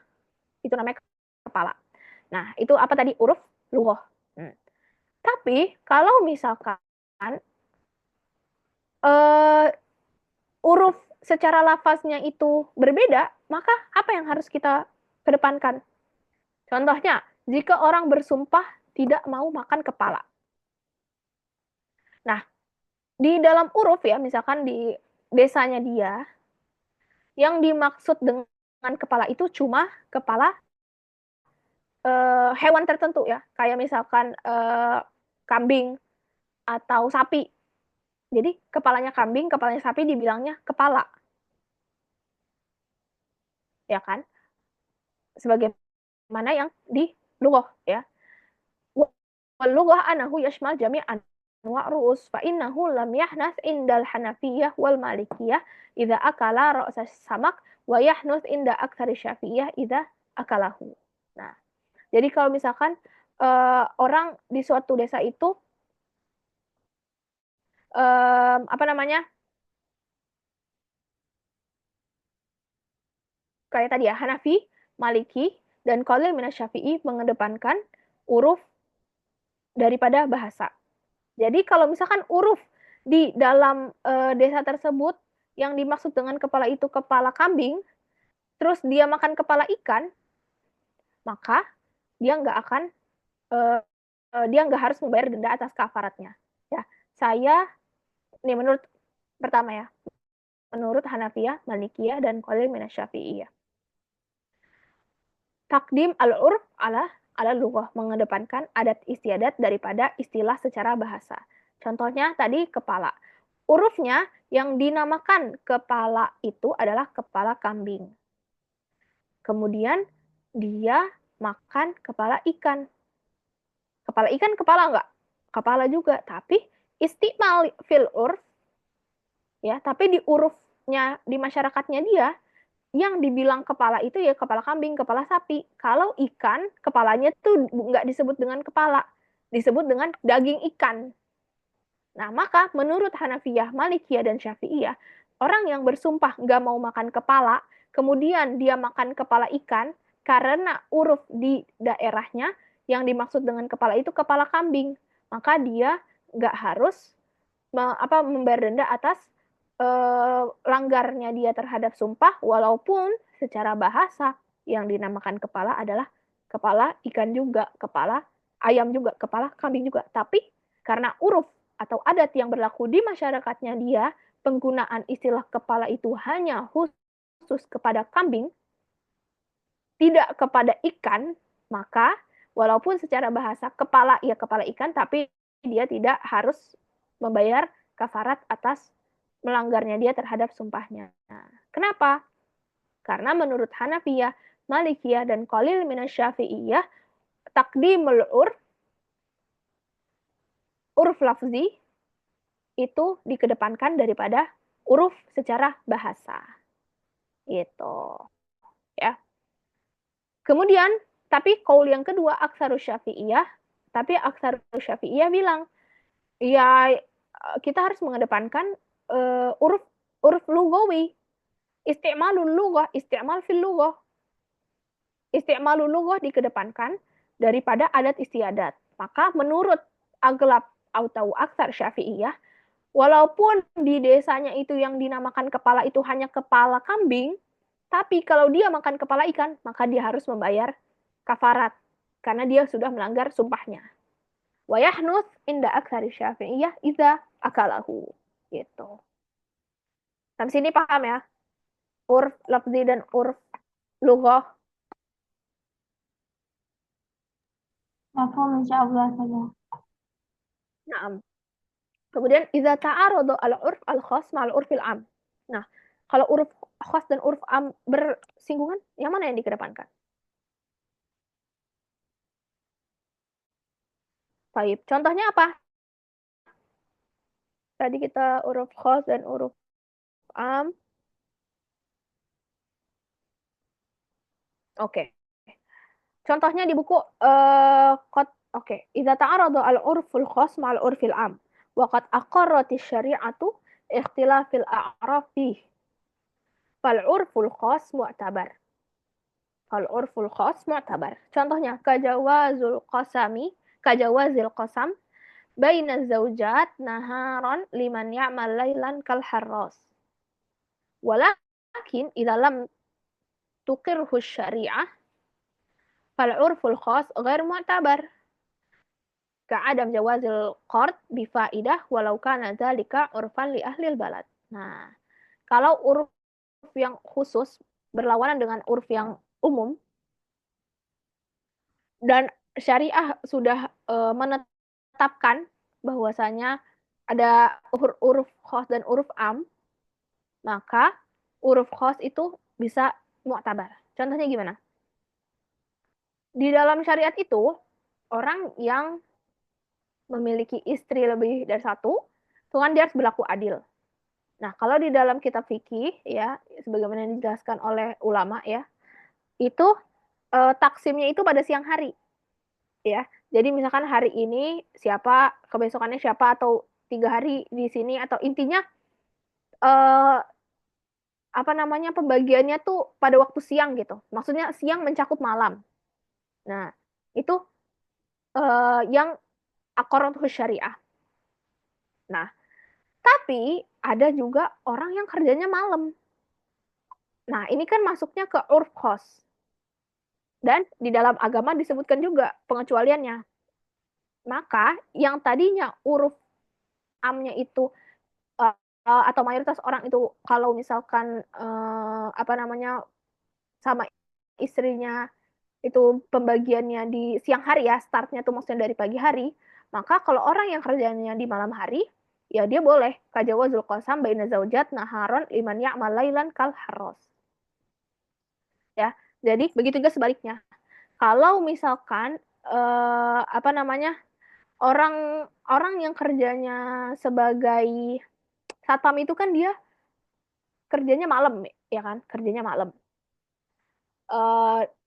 Itu namanya kepala. Nah, itu apa tadi? Uruf lughah. Tapi kalau misalkan uh, uruf secara lafaznya itu berbeda, maka apa yang harus kita kedepankan? Contohnya, jika orang bersumpah tidak mau makan kepala. Nah, di dalam uruf ya, misalkan di desanya dia, yang dimaksud dengan kepala itu cuma kepala hewan tertentu ya, kayak misalkan kambing atau sapi. Jadi kepalanya kambing, kepalanya sapi dibilangnya kepala, ya kan? Sebagaimana yang di lughah ya. Wal lughah anahu yashmal jami' anwa' ru'us fa innahu lam yahnas indal hanafiyah wal malikiyah idza akala ra'sa samak wa yahnus inda aktsari syafi'iyah idza akalahu. Nah, jadi kalau misalkan orang di suatu desa itu apa namanya? Kayak tadi ya, Hanafi, Maliki, dan Qalil Minasyafi'i mengedepankan uruf daripada bahasa. Jadi kalau misalkan uruf di dalam desa tersebut yang dimaksud dengan kepala itu kepala kambing, terus dia makan kepala ikan, maka dia nggak akan dia nggak harus membayar denda atas kafaratnya. Ya, saya ini menurut pertama ya, menurut Hanafiyah, Malikiyah, dan Qalil Minasyafi'iyah. Takdim al-urf ala lughah, mengedepankan adat istiadat daripada istilah secara bahasa. Contohnya tadi kepala. Urufnya yang dinamakan kepala itu adalah kepala kambing. Kemudian dia makan kepala ikan. Kepala ikan kepala enggak? Kepala juga, tapi istimal fil urf ya, tapi di urufnya di masyarakatnya dia yang dibilang kepala itu ya kepala kambing, kepala sapi. Kalau ikan, kepalanya tuh nggak disebut dengan kepala, disebut dengan daging ikan. Nah, maka menurut Hanafiyah, Malikiyah, dan Syafi'iyah, orang yang bersumpah nggak mau makan kepala, kemudian dia makan kepala ikan, karena uruf di daerahnya yang dimaksud dengan kepala itu kepala kambing, maka dia nggak harus membayar denda atas langgarnya dia terhadap sumpah, walaupun secara bahasa yang dinamakan kepala adalah kepala ikan juga, kepala ayam juga, kepala kambing juga. Tapi karena uruf atau adat yang berlaku di masyarakatnya dia, penggunaan istilah kepala itu hanya khusus kepada kambing, tidak kepada ikan, maka walaupun secara bahasa kepala ya kepala ikan, tapi dia tidak harus membayar kafarat atas melanggarnya dia terhadap sumpahnya. Nah, kenapa? Karena menurut Hanafiyah, Malikiyah, dan Qalil Minasyafi'iyah, takdimul uruf lafzi itu dikedepankan daripada uruf secara bahasa. Gitu. Ya. Kemudian, tapi kaul yang kedua, Aksarus Syafi'iyah, tapi Aksarus Syafi'iyah bilang, ya kita harus mengedepankan uruf uruf lugawi, isti'malul lughah, isti'mal fil lughah. Isti'malul lughah dikedepankan daripada adat istiadat. Maka menurut aglab atau aksar Syafi'iyah, walaupun di desanya itu yang dinamakan kepala itu hanya kepala kambing, tapi kalau dia makan kepala ikan, maka dia harus membayar kafarat karena dia sudah melanggar sumpahnya. Wa yahnus inda aktsari Syafi'iyah idza akalahu. Gitu. Sampai sini paham ya? Urf lafzi dan urf lughah. Mafhum insyaallah saja. Nah, kemudian idza ta'arada al-urf al-khas ma'al urfil am. Nah, kalau uruf khas dan uruf am bersinggungan, yang mana yang dikedepankan? Baik, contohnya apa? Tadi kita uruf khas dan uruf am. Oke. Contohnya di buku Idza ta'arada al-urful khas ma'al urfil am wa qad aqarrat syari'atu ikhtilafil a'raf fih. Fal urful khas mu'tabar. Fal urful khas mu'tabar. Contohnya kajawazil qasam baina zaujat naharon liman ya'mal lailan kal harras. Walakin idza lam tuqirhu syari'ah fal urful khas ghair mu'tabar. Ka'adam jawazil qard bifaidah walau kana dzalika urfan li ahlil balad. Nah, kalau uruf yang khusus berlawanan dengan uruf yang umum dan syariah sudah menetapkan bahwasanya ada uruf khas dan uruf am, maka uruf khas itu bisa mu'tabar. Contohnya gimana? Di dalam syariat itu, orang yang memiliki istri lebih dari satu, itu kan dia harus berlaku adil. Nah, kalau di dalam kitab fikih ya, sebagaimana yang dijelaskan oleh ulama ya, itu taksimnya itu pada siang hari ya. Jadi misalkan hari ini siapa, kebesokannya siapa, atau 3 hari di sini, atau intinya eh, apa namanya, pembagiannya tuh pada waktu siang gitu. Maksudnya siang mencakup malam. Nah, itu yang aqarratuhu syariah. Nah, tapi ada juga orang yang kerjanya malam. Nah, ini kan masuknya ke urf khos. Dan di dalam agama disebutkan juga pengecualiannya. Maka yang tadinya uruf amnya itu atau mayoritas orang itu kalau misalkan apa namanya, sama istrinya itu pembagiannya di siang hari ya, startnya tuh maksudnya dari pagi hari, maka kalau orang yang kerjanya di malam hari, ya dia boleh kajawazul qasam baina zaujat naharon liman ya'mal lailan kal harros. Ya, jadi begitu juga sebaliknya. Kalau misalkan apa namanya, orang orang yang kerjanya sebagai satpam itu kan dia kerjanya malam ya kan, kerjanya malam.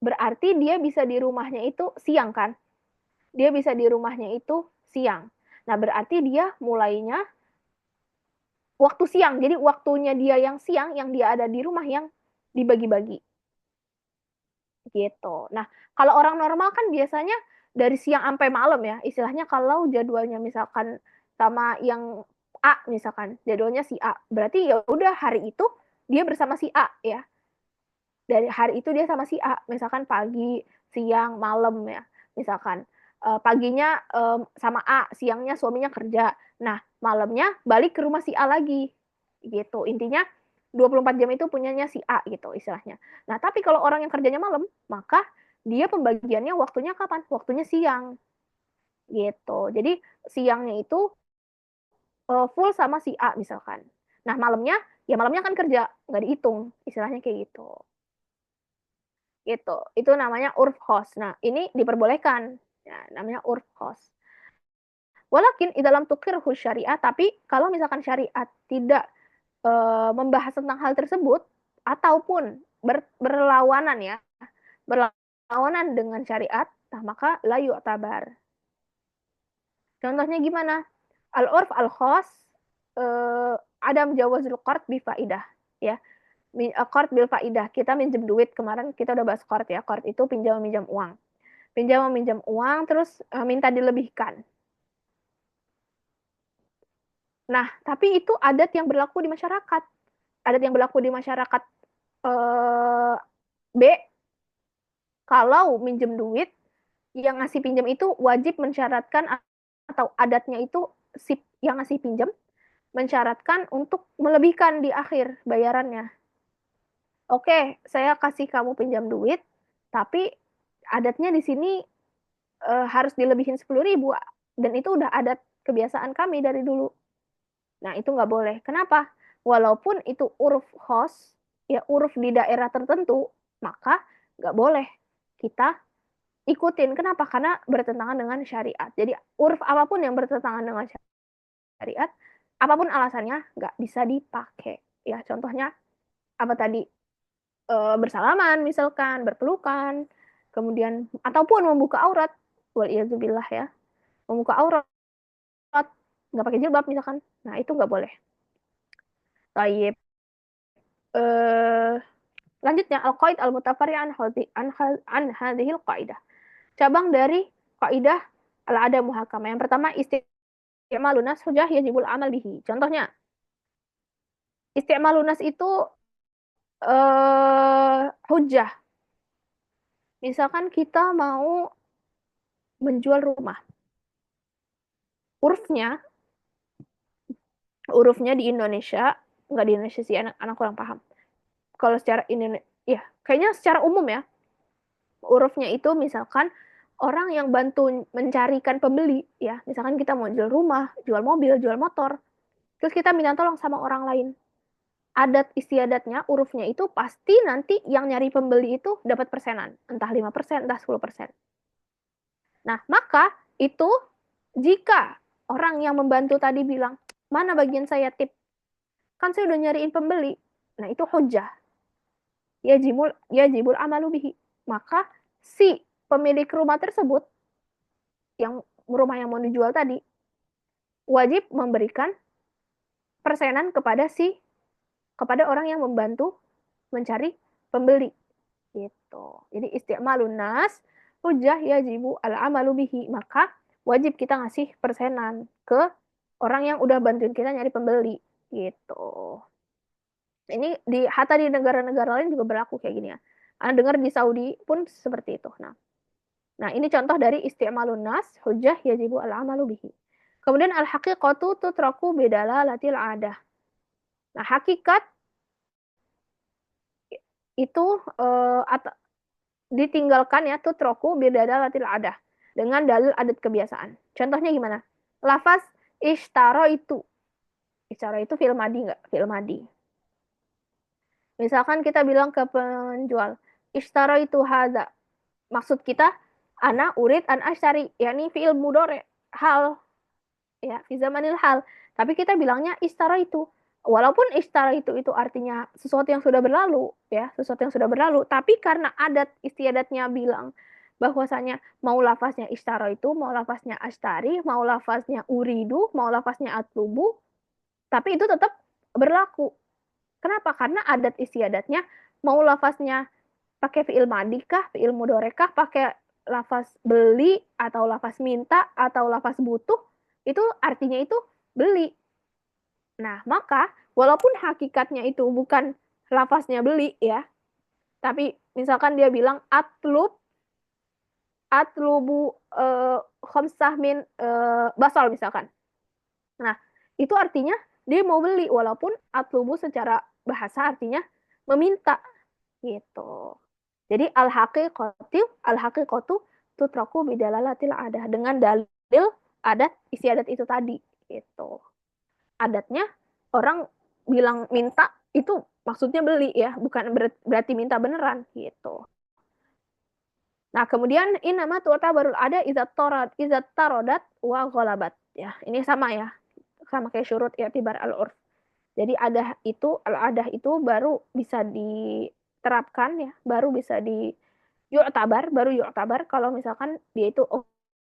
Berarti dia bisa di rumahnya itu siang kan? Dia bisa di rumahnya itu siang. Nah, berarti dia mulainya waktu siang. Jadi waktunya dia yang siang, yang dia ada di rumah yang dibagi-bagi. Gitu. Nah, kalau orang normal kan biasanya dari siang sampai malam ya. Istilahnya kalau jadwalnya misalkan sama yang A misalkan, jadwalnya si A. Berarti ya udah hari itu dia bersama si A ya. Dari hari itu dia sama si A, misalkan pagi, siang, malam ya. Misalkan paginya sama A, siangnya suaminya kerja. Nah, malamnya balik ke rumah si A lagi. Gitu. Intinya 24 jam itu punyanya si A gitu istilahnya. Nah, tapi kalau orang yang kerjanya malam, maka dia pembagiannya waktunya kapan? Waktunya siang. Gitu. Jadi siangnya itu full sama si A misalkan. Nah, malamnya ya malamnya kan kerja, nggak dihitung. Istilahnya kayak gitu. Gitu. Itu namanya urf khos. Nah, ini diperbolehkan. Ya, namanya urf khos. Walakin di dalam tukir syariah, tapi kalau misalkan syariat tidak membahas tentang hal tersebut ataupun berlawanan ya, berlawanan dengan syariat, nah maka la yu'tabar. Contohnya gimana? Al-urf al-khos adam jawazul qard bi faidah ya. Qard bil faidah. Kita minjem duit, kemarin kita udah bahas qard ya. Qard itu pinjam meminjam uang. Pinjam meminjam uang terus minta dilebihkan. Nah, tapi itu adat yang berlaku di masyarakat. Adat yang berlaku di masyarakat B, kalau minjem duit, yang ngasih pinjam itu wajib mensyaratkan, atau adatnya itu si yang ngasih pinjam mensyaratkan untuk melebihkan di akhir bayarannya. Oke, saya kasih kamu pinjam duit, tapi adatnya di sini harus dilebihin 10.000, dan itu udah adat kebiasaan kami dari dulu. Nah, itu nggak boleh. Kenapa? Walaupun itu uruf khos, ya uruf di daerah tertentu, maka nggak boleh kita ikutin. Kenapa? Karena bertentangan dengan syariat. Jadi uruf apapun yang bertentangan dengan syariat, apapun alasannya, nggak bisa dipakai. Ya, contohnya apa tadi? Bersalaman, misalkan, berpelukan, kemudian ataupun membuka aurat. Waliyadzubillah ya. Membuka aurat, nggak pakai jilbab misalkan. Nah, itu nggak boleh. Tayyib. Eh, Lanjutnya al-qaid al-mutafari an hadhil qaidah. Cabang dari kaidah al-ada muhakama. Yang pertama isti'malun nas hujah yajibul amal bihi. Contohnya, isti'malun nas itu hujah. Misalkan kita mau menjual rumah. Urufnya, urufnya di Indonesia, nggak di Indonesia sih, anak kurang paham. Kalau secara Indonesia, ya kayaknya secara umum ya, urufnya itu misalkan orang yang bantu mencarikan pembeli, ya misalkan kita mau jual rumah, jual mobil, jual motor, terus kita minta tolong sama orang lain. Adat istiadatnya, urufnya itu pasti nanti yang nyari pembeli itu dapat persenan, entah 5%, entah 10%. Nah, maka itu jika orang yang membantu tadi bilang, mana bagian saya tip? Kan saya udah nyariin pembeli. Nah, itu hujah. Yajibul amalu bihi. Maka si pemilik rumah tersebut, yang rumah yang mau dijual tadi, wajib memberikan persenan kepada orang yang membantu mencari pembeli. Gitu. Jadi isti'malun nas hujah yajibu al-amalu bihi. Maka wajib kita ngasih persenan ke orang yang udah bantuin kita nyari pembeli. Gitu. Ini hatta di negara-negara lain juga berlaku kayak gini ya. Anda dengar di Saudi pun seperti itu. Nah, ini contoh dari isti'malun nas hujjah yajibu al-amalu bihi. Kemudian al-haqiqatu tutraku bidalalatil adah. Nah, hakikat itu ditinggalkan ya tutraku bidalalatil adah dengan dalil adat kebiasaan. Contohnya gimana? Lafaz ishtaro itu. Ishtaro itu fi'il madi enggak? Fi'il madi. Misalkan kita bilang ke penjual, ishtaro itu hadza. Maksud kita, ana urid an asyari, yakni fi'il mudhari, hal, ya, fi zamanil hal. Tapi kita bilangnya ishtaro itu. Walaupun ishtaro itu artinya sesuatu yang sudah berlalu, ya, sesuatu yang sudah berlalu. Tapi karena adat istiadatnya bilang bahwasanya mau lafaznya ishtaro itu, mau lafaznya ashtari, mau lafaznya uridu, mau lafaznya atlubu, tapi itu tetap berlaku. Kenapa? Karena adat istiadatnya mau lafaznya pakai fi'il madi kah, fi'il mudhari kah, pakai lafaz beli atau lafaz minta atau lafaz butuh, itu artinya itu beli. Nah, maka walaupun hakikatnya itu bukan lafaznya beli ya, tapi misalkan dia bilang atlubu khamsah min basal misalkan. Nah, itu artinya dia mau beli walaupun atlubu secara bahasa artinya meminta gitu. Jadi al-haqiqatu tutraku bidalalatil adah dengan dalil adat istiadat itu tadi gitu. Adatnya orang bilang minta itu maksudnya beli ya, bukan berarti minta beneran gitu. Nah, kemudian inama tu'tabarul ada izat tarodat wa ghalabat ya. Ini sama ya. Sama kayak syurut i'tibar al-urf. Jadi al-adah itu baru bisa diterapkan ya, baru bisa baru yu'tabar kalau misalkan dia itu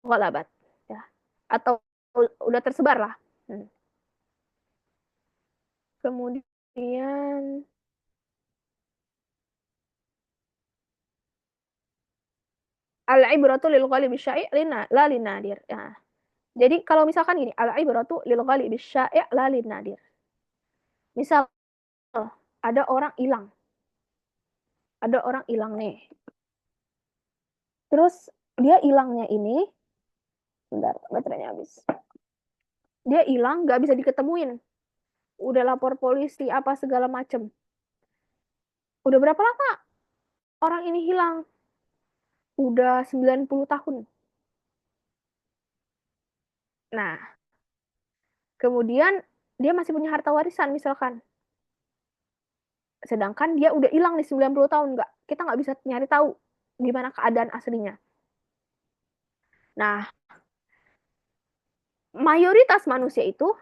ghalabat ya. Atau udah tersebar lah. Kemudian al-ibratu lil ghalibi syai' la linadir. Ya. Jadi kalau misalkan gini, al-ibratu lil ghalibi syai' la linadir. Misal ada orang hilang. Ada orang hilang nih. Terus dia hilangnya ini, bentar, baterainya habis. Dia hilang, nggak bisa diketemuin. Udah lapor polisi, apa segala macem. Udah berapa lama orang ini hilang? Udah 90 tahun. Nah, kemudian dia masih punya harta warisan misalkan. Sedangkan dia udah hilang nih 90 tahun. Kita nggak bisa nyari tahu gimana keadaan aslinya. Nah, mayoritas manusia itu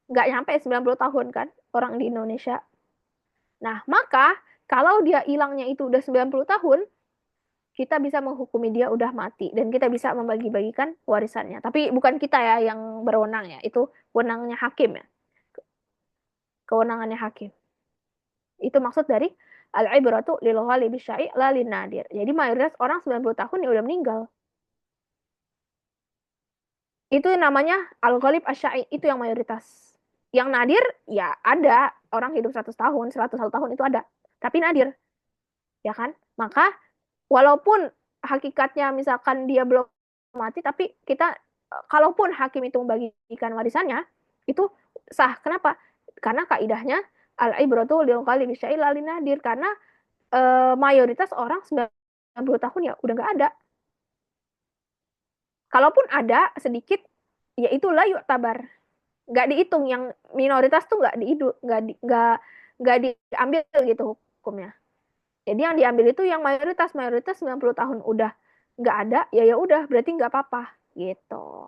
nggak nyampe 90 tahun kan, orang di Indonesia. Nah, maka kalau dia hilangnya itu udah 90 tahun, kita bisa menghukumi dia udah mati dan kita bisa membagi-bagikan warisannya. Tapi bukan kita ya yang berwenang ya, itu wenangnya hakim ya. kewenangannya hakim. Itu maksud dari al-ibratu lil ghalibi syai' la lin nadir. Jadi mayoritas orang 90 tahun ya udah meninggal. Itu namanya al-ghalib asy-syai', itu yang mayoritas. Yang nadir ya ada orang hidup 100 tahun, 101 tahun itu ada. Tapi nadir. Ya kan? Maka walaupun hakikatnya misalkan dia belum mati, tapi kita kalaupun hakim itu membagikan warisannya, itu sah. Kenapa? Karena kaidahnya al-ibratu lil ghalibi syai' la lin nadir, karena mayoritas orang 90 tahun ya udah nggak ada. Kalaupun ada sedikit, ya itu la yu'tabar. Nggak dihitung, yang minoritas tuh nggak diambil gitu hukumnya. Jadi yang diambil itu yang mayoritas 90 tahun udah nggak ada, ya udah berarti nggak apa-apa gitu.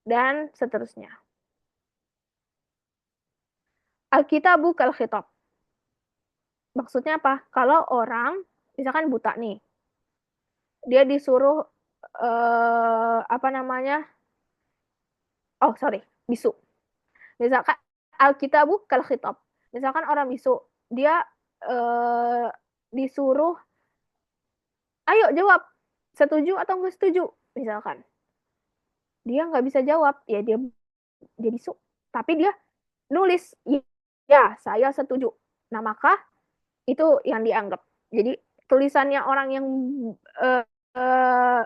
Dan seterusnya. Al-kitabu kal khitab. Maksudnya apa? Kalau orang misalkan buta nih, dia disuruh apa namanya? Oh, sorry, bisu. Misalkan al-kitabu kal khitab. Misalkan orang bisu, dia eh, disuruh, ayo jawab, setuju atau nggak setuju, misalkan. Dia nggak bisa jawab, ya dia bisu. Tapi dia nulis, ya saya setuju. Nah, maka itu yang dianggap. Jadi tulisannya orang yang uh,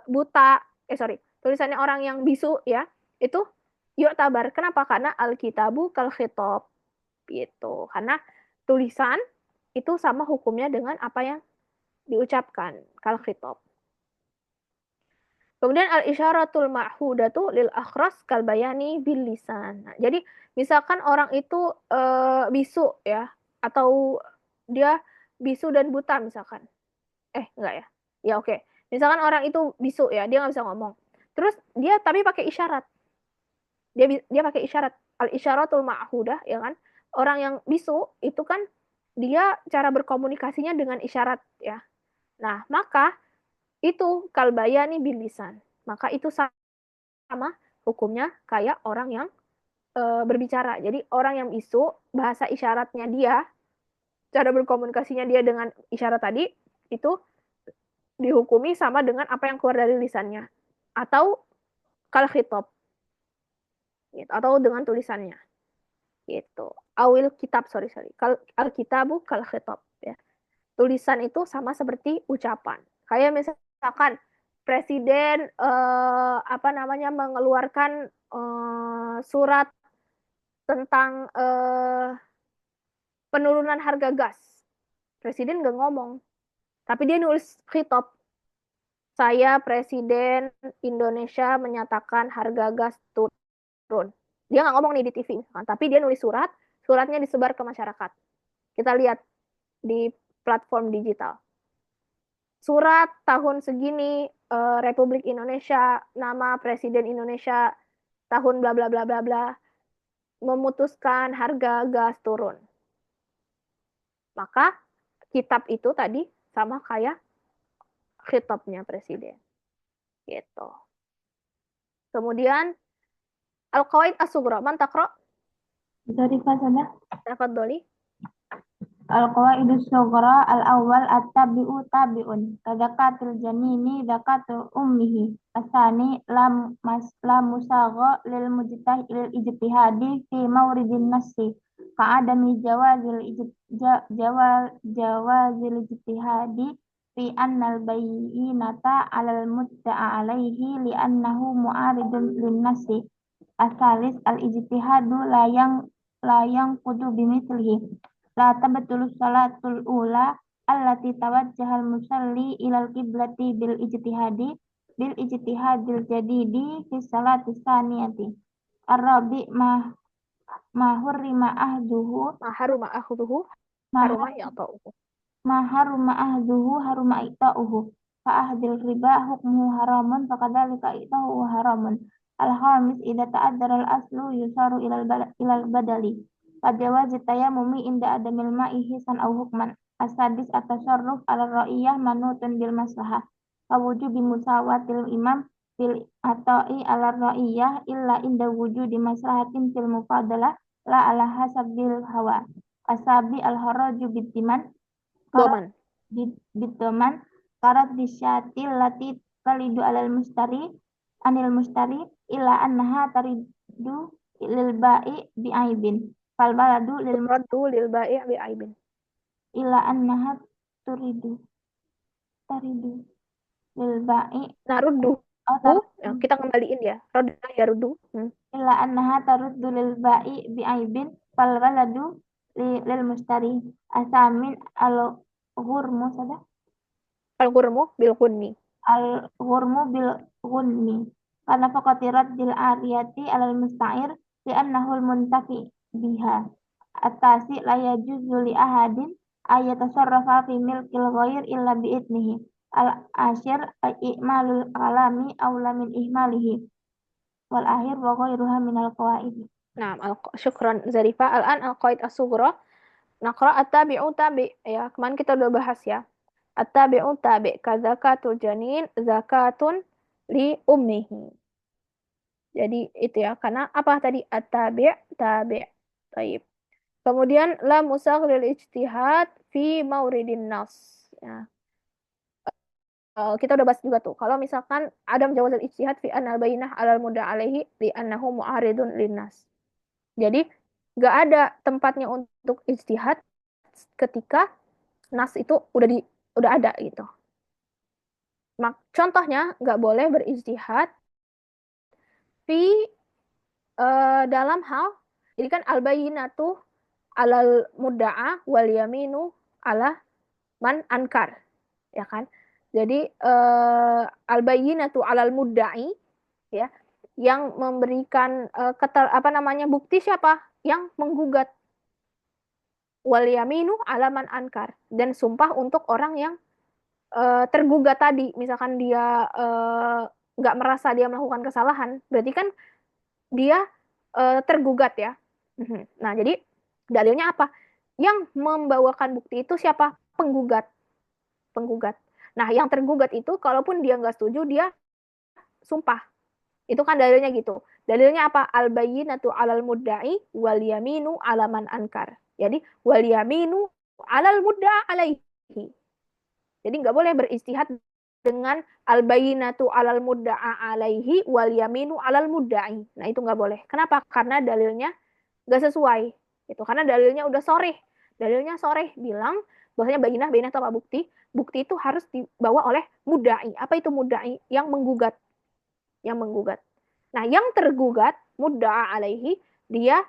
buta, sorry, tulisannya orang yang bisu ya, itu yuk tabar. Kenapa? Karena al-kitabu kal khitab gitu. Karena tulisan itu sama hukumnya dengan apa yang diucapkan, kal khitab. Kemudian al-isyaratul ma'hudatu lil akhras kal bayani bil lisan. Nah, jadi misalkan orang itu bisu ya, atau dia bisu dan buta misalkan. Enggak ya. Ya oke. Misalkan orang itu bisu ya, dia nggak bisa ngomong. Terus dia tapi pakai isyarat. Dia pakai isyarat. Al-isyaratul ma'hudah ya kan. Orang yang bisu itu kan dia cara berkomunikasinya dengan isyarat ya. Nah, maka itu kalbayani bilisan. Maka itu sama hukumnya kayak orang yang berbicara. Jadi orang yang bisu, bahasa isyaratnya dia, cara berkomunikasinya dia dengan isyarat tadi, itu dihukumi sama dengan apa yang keluar dari lisannya. Atau kal khitab. Gitu. Atau dengan tulisannya. Gitu. Awil kitab, sorry. Al kitabu kal khitab. Ya. Tulisan itu sama seperti ucapan. Kayak misalkan presiden apa namanya mengeluarkan surat tentang penurunan harga gas. Presiden nggak ngomong, tapi dia nulis khitab. Saya Presiden Indonesia menyatakan harga gas turun. Dia nggak ngomong nih di TV, tapi dia nulis surat, suratnya disebar ke masyarakat. Kita lihat di platform digital. Surat tahun segini Republik Indonesia, nama Presiden Indonesia tahun bla bla bla bla bla memutuskan harga gas turun. Maka kitab itu tadi sama kayak khitabnya presiden. Gitu. Kemudian al-qawaid as-sughra. Man taqra? Bisa dipasangnya. Tafadholi. Al-qawaidus sughra al-awwal at-tabi'u tabi'un kadakatil janini dakatu ummihi asani la musagha lil mujtah lil ijtihadi fi mawridin nassi ka'adami jawazil ijtihadi fi annal bayyinata 'alal mudda'a 'alaihi li annahu mu'aridun lin nassi asalis al-ijtihadu la yang kudu bimithlihi la tabatulus salatul ula allati tawajjahal musalli ilal qiblati bil ijtihadil jadidi fi salati saniyati arabi mahurrima ahduhu Maharuma akhduhu mahar haruma ya'ta'uhu. maharuma ahduhu haruma ita'uhu fa ahdil riba hukmuhu haramun fakadhalika ita'uhu haramun al-khamis idza ta'addara al-aslu yusaru ilal badali Fajawaz tayammumi inda adamil ma'i hisan au hukman. Asadis at-tasarruf ala ra'iyah manutun bil maslahah. Fawujubi musawatil imam bil ata'i ala ra'iyah illa inda wujudi maslahatin fil mufadalah la ala hasabil hawa. Asabi al-haraju biddiman karat Doman. biddoman karat disyatil lati talidu anil mustari illa annaha taridu lil ba'i bi'aibin fal baladu lil Turaddu lil bai' bi aibin. illa annaha taridu lil ba'i Naruddu. tar Ya, kita kembaliin ya. Roda ya ruddu. illa annaha taruddu lil ba'i bi'aibin fal baladu lil mustari asamin al ghurmu sada Al-ghurmu bil ghunmi. al-ghurmu bil ghunmi karena faqatirat dil ariyati alal musta'ir li'annahu al-muntafi biha atasi la yajuzu li ahadin ayatasarrafa fi milkil ghair illa bi'idnihi al-ashir i'malul kalami awla min ihmalihi wal akhir wa ghairuha minal qawaid. Nah, syukran Zarifah. Al-an al-qaid as-sughra. Naqra at-tabi'u tabi'. Ya, kemarin kita udah bahas ya. At-tabi'u tabi' kadzakatul janin zakatun li ummihi. Jadi itu ya, karena apa tadi at-tabi' tabi'. Taib. Kemudian la musagh lil ijtihad fi mauridin nas. Ya. Kita udah bahas juga tuh. Kalau misalkan adam jawazul ijtihad fi anal bayyinah alal muda alaihi li annahu mu'aridun linnas. Jadi nggak ada tempatnya untuk ijtihad ketika nas itu udah ada gitu. Contohnya nggak boleh berijtihad di dalam hal, jadi kan al bayyinatu alal mudda'a wal yaminu ala man ankar, ya kan? Jadi al bayyinatu alal mudda'i, ya, yang memberikan bukti siapa? Yang menggugat. Wal yaminu ala man ankar, dan sumpah untuk orang yang tergugat tadi. Misalkan dia nggak merasa dia melakukan kesalahan, berarti kan dia tergugat ya. Nah, jadi dalilnya apa? Yang membawakan bukti itu siapa? Penggugat. Nah, yang tergugat itu kalaupun dia nggak setuju, dia sumpah. Itu kan dalilnya gitu. Dalilnya apa? Al bayyinatu alal mudda'i wal yaminu ala man ankar. Jadi wal yaminu alal mudda'a alaihi. Jadi nggak boleh beristihad dengan al bayyinatu alal mudda'a alaihi wal yaminu alal mudda'i. Nah, itu nggak boleh. Kenapa? Karena dalilnya nggak sesuai. Itu karena dalilnya udah soreh. Dalilnya soreh bilang bahwasanya bayyinah itu apa? Bukti. Bukti itu harus dibawa oleh mudda'i. Apa itu mudda'i? Yang menggugat. Nah, yang tergugat mudda'a alaihi, dia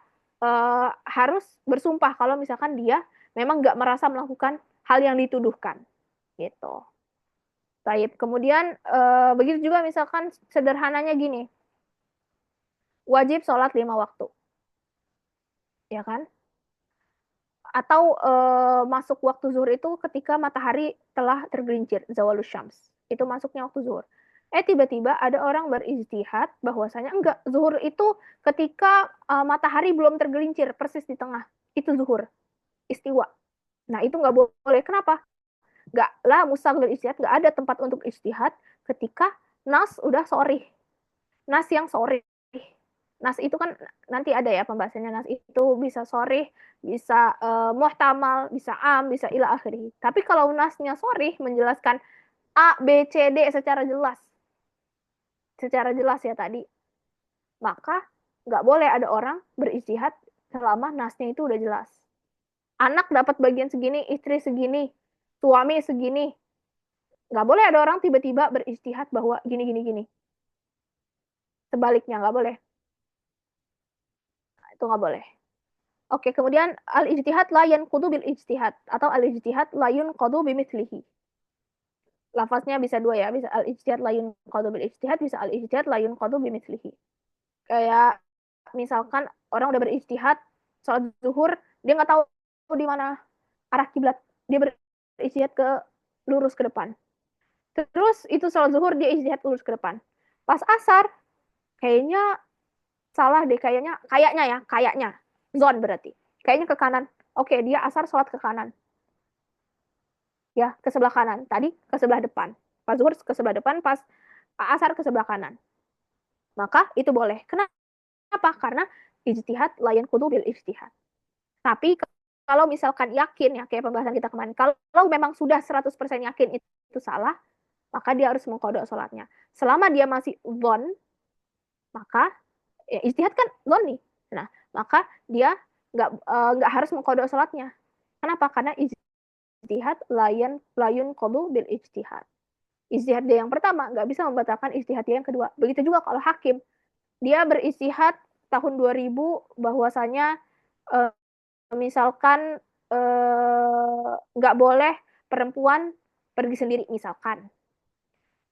harus bersumpah kalau misalkan dia memang nggak merasa melakukan hal yang dituduhkan, gitu. Baik, kemudian begitu juga misalkan sederhananya gini, wajib sholat 5 waktu, ya kan? Atau masuk waktu zuhur itu ketika matahari telah tergelincir, zawalus syams, itu masuknya waktu zuhur. Tiba-tiba ada orang berijtihad bahwasanya enggak, zuhur itu ketika matahari belum tergelincir persis di tengah, itu zuhur istiwa. Nah, itu nggak boleh. Kenapa? Nggak lah, mustaghil ijtihad, nggak ada tempat untuk ijtihad ketika nas udah sorih, nas yang sorih. Nas itu kan nanti ada ya pembahasannya. Nas itu bisa sorih, bisa muhtamal, bisa am, bisa ila akhiri. Tapi kalau nasnya sorih menjelaskan A, B, C, D secara jelas ya tadi, maka nggak boleh ada orang berijtihad selama nasnya itu udah jelas. Anak dapat bagian segini, istri segini, suami segini. Nggak boleh ada orang tiba-tiba berijtihad bahwa gini. Sebaliknya nggak boleh. Itu nggak boleh. Oke, kemudian al-ijtihad la yanqudu bil ijtihad atau al-ijtihad la yunqadu bimithlihi. Lafaznya bisa dua ya, bisa al-ijtihad la yunqadu bil ijtihad, bisa al-ijtihad la yunqadu bimithlihi. Kayak misalkan orang udah berijtihad sholat zuhur, dia nggak tahu di mana arah kiblat, dia berijtihad lurus ke depan. Terus itu sholat zuhur dia ijtihad lurus ke depan. Pas asar kayaknya salah deh, kayaknya zon berarti kayaknya ke kanan. Oke, dia asar sholat ke kanan, ya ke sebelah kanan. Tadi ke sebelah depan, pas zuhur ke sebelah depan, pas asar ke sebelah kanan. Maka itu boleh. Kenapa? Karena ijtihad la yanqudu bil ijtihad. Tapi kalau misalkan yakin ya, kayak pembahasan kita kemarin, kalau memang sudah 100% yakin itu salah, maka dia harus mengqadha salatnya. Selama dia masih dzon, maka ya ijtihad kan dzon nih. Nah, maka dia nggak harus mengqadha salatnya. Kenapa? Karena ijtihad layun qadu bil ijtihad. Ijtihad dia yang pertama nggak bisa membatalkan ijtihad dia yang kedua. Begitu juga kalau hakim, dia beristihad tahun 2000 bahwasanya misalkan nggak boleh perempuan pergi sendiri misalkan.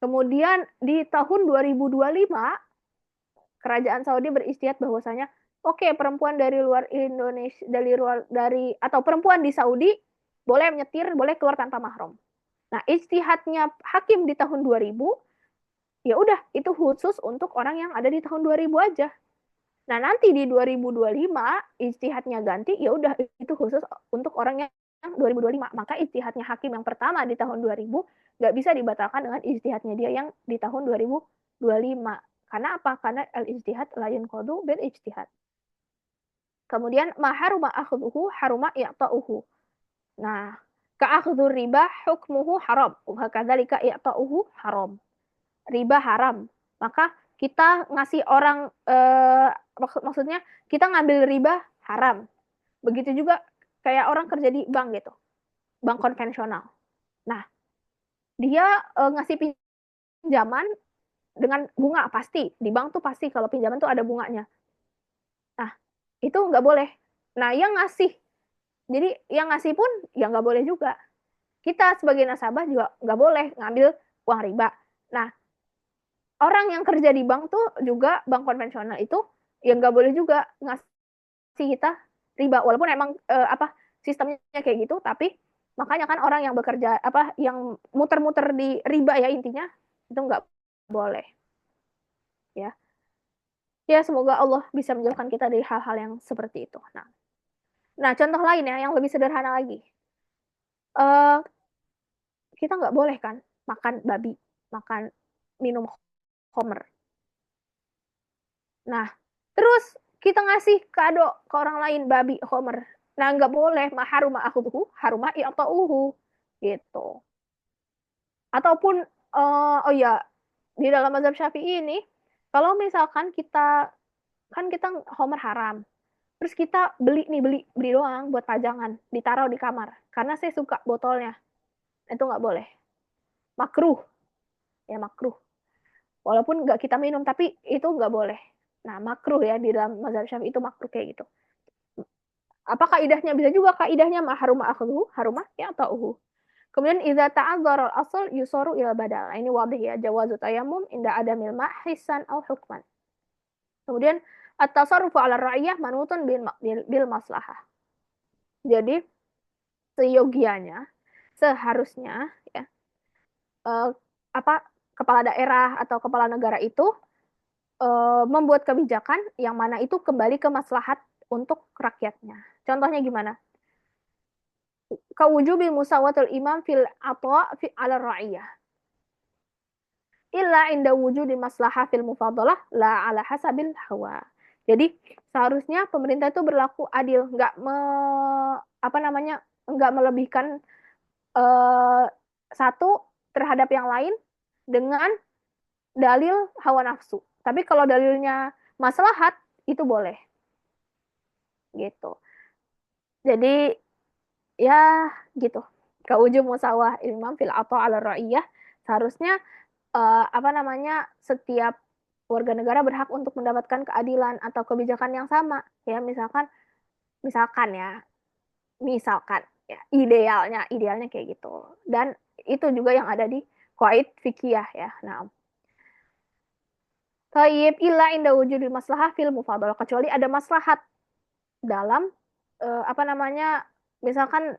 Kemudian di tahun 2025 kerajaan Saudi beristihad bahwasanya oke, perempuan dari luar Indonesia atau perempuan di Saudi boleh menyetir, boleh keluar tanpa mahram. Nah, ijtihadnya hakim di tahun 2000 ya udah itu khusus untuk orang yang ada di tahun 2000 aja. Nah, nanti di 2025 ijtihadnya ganti, ya udah itu khusus untuk orang yang 2025. Maka ijtihadnya hakim yang pertama di tahun 2000 nggak bisa dibatalkan dengan ijtihadnya dia yang di tahun 2025. Karena apa? Karena al-ijtihad la yanqadu bil ijtihad. Kemudian ma haruma akhdhuhu haruma i'ta'uhu. Nah, ka'akhdhur riba hukmuhu haram. Wa kadzalika i'ta'uhu haram. Riba haram. Maka kita ngasih orang maksudnya kita ngambil riba haram. Begitu juga kayak orang kerja di bank gitu. Bank konvensional. Nah, dia ngasih pinjaman dengan bunga pasti. Di bank tuh pasti kalau pinjaman tuh ada bunganya. Nah, itu nggak boleh. Nah, yang ngasih. Jadi yang ngasih pun ya nggak boleh juga. Kita sebagai nasabah juga nggak boleh ngambil uang riba. Nah, orang yang kerja di bank tuh juga bank konvensional itu ya nggak boleh juga ngasih kita riba walaupun emang sistemnya kayak gitu, tapi makanya kan orang yang bekerja yang muter-muter di riba ya intinya itu nggak boleh ya. Ya semoga Allah bisa menjauhkan kita dari hal-hal yang seperti itu. Nah contoh lain ya yang lebih sederhana lagi, kita nggak boleh kan makan babi, makan minum khamr. Nah, terus kita ngasih kado ke orang lain babi khamr. Nah, nggak boleh maharuma akhudhu haruma i'ta'uhu gitu. Ataupun oh ya, di dalam mazhab Syafi'i ini kalau misalkan kita khamr haram. Terus kita beli doang buat pajangan, ditaruh di kamar. Karena saya suka botolnya. Itu nggak boleh. Makruh. Ya makruh. Walaupun nggak kita minum, tapi itu nggak boleh. Nah, makruh ya di dalam mazhab Syafi'i itu makruh kayak gitu. Apa kaidahnya? Bisa juga kaidahnya mahruma akhdhu haruma i'ta'uhu. Kemudian idza ta'adzara al-asl yusaru ila badal. Ini wadih ya, jawazu tayammum inda adamil ma' hissan aw hukman. Kemudian at-tasarrufu 'ala ra'iyah manutun bil maslahah. Jadi seyogianya, seharusnya ya kepala daerah atau kepala negara itu membuat kebijakan yang mana itu kembali ke maslahat untuk rakyatnya. Contohnya gimana? Kawujubi musawatul imam fil atwa fi ala ra'iyah. Illa inda wujudi maslahah fil mufadalah la ala hasabil hawa. Jadi seharusnya pemerintah itu berlaku adil, nggak melebihkan satu terhadap yang lain dengan dalil hawa nafsu. Tapi kalau dalilnya maslahat itu boleh. Gitu. Jadi ya gitu. Kaujub musawah imam fil atau ala ra'iyah seharusnya setiap warga negara berhak untuk mendapatkan keadilan atau kebijakan yang sama. Ya misalkan ya idealnya kayak gitu. Dan itu juga yang ada di qaid fikih ya. Nah, Tayyib illa inda wujudil maslahah fil mufadalah, kecuali ada maslahat dalam misalkan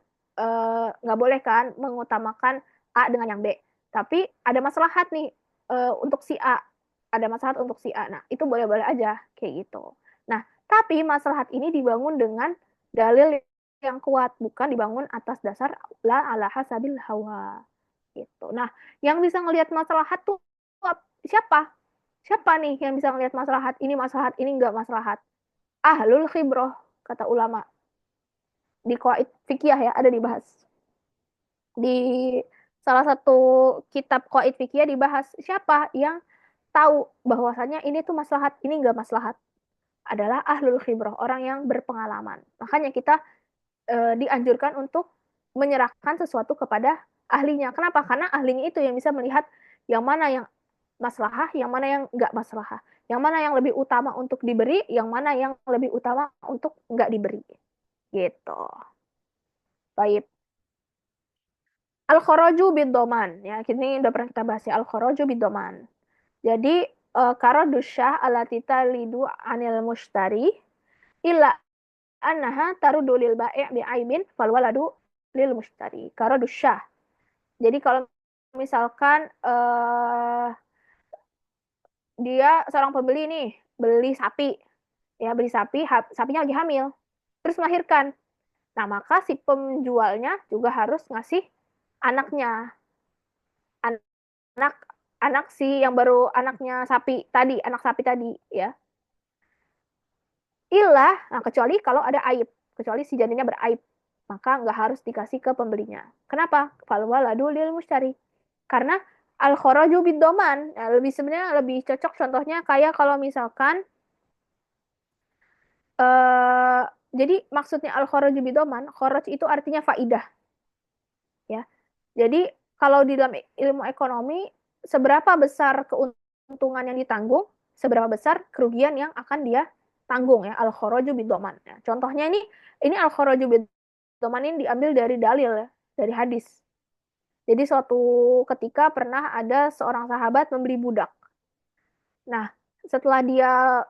nggak boleh kan mengutamakan A dengan yang B, tapi ada maslahat nih untuk si A, ada maslahat untuk si A. Nah, itu boleh-boleh aja kayak gitu. Nah, tapi maslahat ini dibangun dengan dalil yang kuat, bukan dibangun atas dasar la ala hasabil hawa gitu. Nah, yang bisa ngelihat maslahat tuh siapa? Siapa nih yang bisa ngelihat maslahat ini enggak maslahat? ahlul khibrah, kata ulama. Di qawaid fikih ya, ada dibahas. Di salah satu kitab qawaid fikih dibahas siapa yang tahu bahwasanya ini tuh maslahat, ini enggak maslahat. Adalah ahlul khibrah, orang yang berpengalaman. Makanya kita dianjurkan untuk menyerahkan sesuatu kepada ahlinya. Kenapa? Karena ahlinya itu yang bisa melihat yang mana yang maslahah, yang mana yang enggak maslahah. Yang mana yang lebih utama untuk diberi, yang mana yang lebih utama untuk enggak diberi. Gitu. Baik. Al-kharaju bid-doman. Ya, ini udah pernah kita bahas ya. Al-kharaju bid-doman. Jadi, karodusyah alatita lidu anil mushtari illa annaha tarudu lil bai' bi'aibin fal waladu lil mushtari. Karodusyah. Jadi kalau misalkan dia seorang pembeli nih, beli sapi. Ya, beli sapi, sapinya lagi hamil. Terus melahirkan. Nah, maka si penjualnya juga harus ngasih anaknya. Anak anak si yang baru anaknya sapi tadi, anak sapi tadi ya. Ilah, nah kecuali kalau ada aib, kecuali si janinnya beraib, maka nggak harus dikasih ke pembelinya. Kenapa? Fal waladu lil mushtari. Karena al kharaju bid doman. Ya, sebenarnya lebih cocok contohnya kayak kalau misalkan jadi maksudnya al kharaju bid doman, kharaj itu artinya faidah. Ya. Jadi kalau di dalam ilmu ekonomi, seberapa besar keuntungan yang ditanggung, seberapa besar kerugian yang akan dia tanggung ya, al-kharaju bid-dhaman. Ya, contohnya ini al-kharaju bid-dhaman ini diambil dari dalil ya, dari hadis. Jadi suatu ketika pernah ada seorang sahabat membeli budak. Nah, setelah dia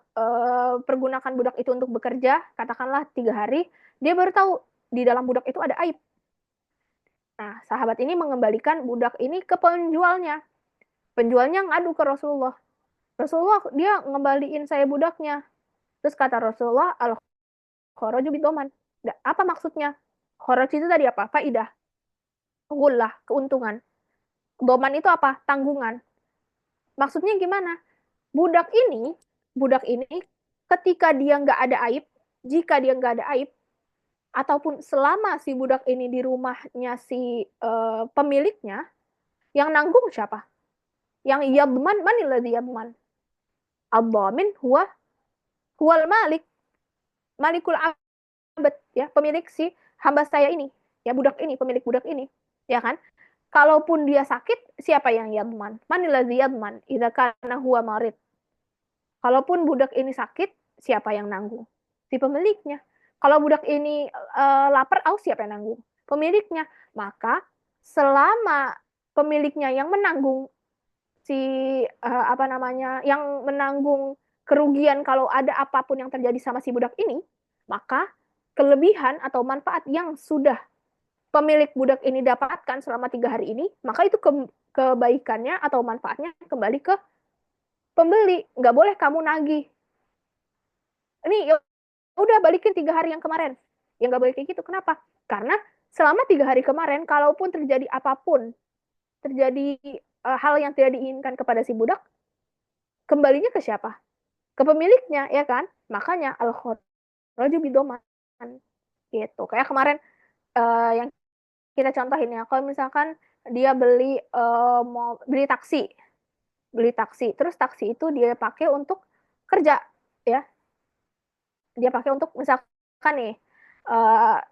pergunakan budak itu untuk bekerja, katakanlah 3 hari, dia baru tahu di dalam budak itu ada aib. Nah, sahabat ini mengembalikan budak ini ke penjualnya. Penjualnya ngadu ke Rasulullah. Rasulullah, dia ngembaliin saya budaknya. Terus kata Rasulullah, al-kharaju bid-dhaman. Apa maksudnya? Kharaj itu tadi apa? Faidah. Gullah, keuntungan. Doman itu apa? Tanggungan. Maksudnya gimana? Budak ini ketika dia nggak ada aib, jika dia nggak ada aib, ataupun selama si budak ini di rumahnya si pemiliknya, yang nanggung siapa? Yang yadman, manilladzi yadman? Ad-dhamin huwal malik, malikul abad, ya, pemilik si hamba saya ini, ya, budak ini, pemilik budak ini, ya kan? Kalaupun dia sakit, siapa yang yadman? Manilladzi yadman idza kana huwa marid? Kalaupun budak ini sakit, siapa yang nanggung? Si pemiliknya. Kalau budak ini lapar, siapa yang nanggung? Pemiliknya. Maka selama pemiliknya yang menanggung si yang menanggung kerugian kalau ada apapun yang terjadi sama si budak ini, maka kelebihan atau manfaat yang sudah pemilik budak ini dapatkan selama 3 hari ini, maka itu kebaikannya atau manfaatnya kembali ke pembeli. Nggak boleh kamu nagih. Ini ya udah balikin 3 hari yang kemarin. Ya nggak boleh kayak gitu. Kenapa? Karena selama 3 hari kemarin, kalaupun terjadi apapun, terjadi hal yang tidak diinginkan kepada si budak, kembalinya ke siapa? Ke pemiliknya, ya kan? Makanya al-kharaju bid-dhaman. Gitu. Kayak kemarin yang kita contohin ya, kalau misalkan dia mau beli taksi, terus taksi itu dia pakai untuk kerja, ya, dia pakai untuk misalkan nih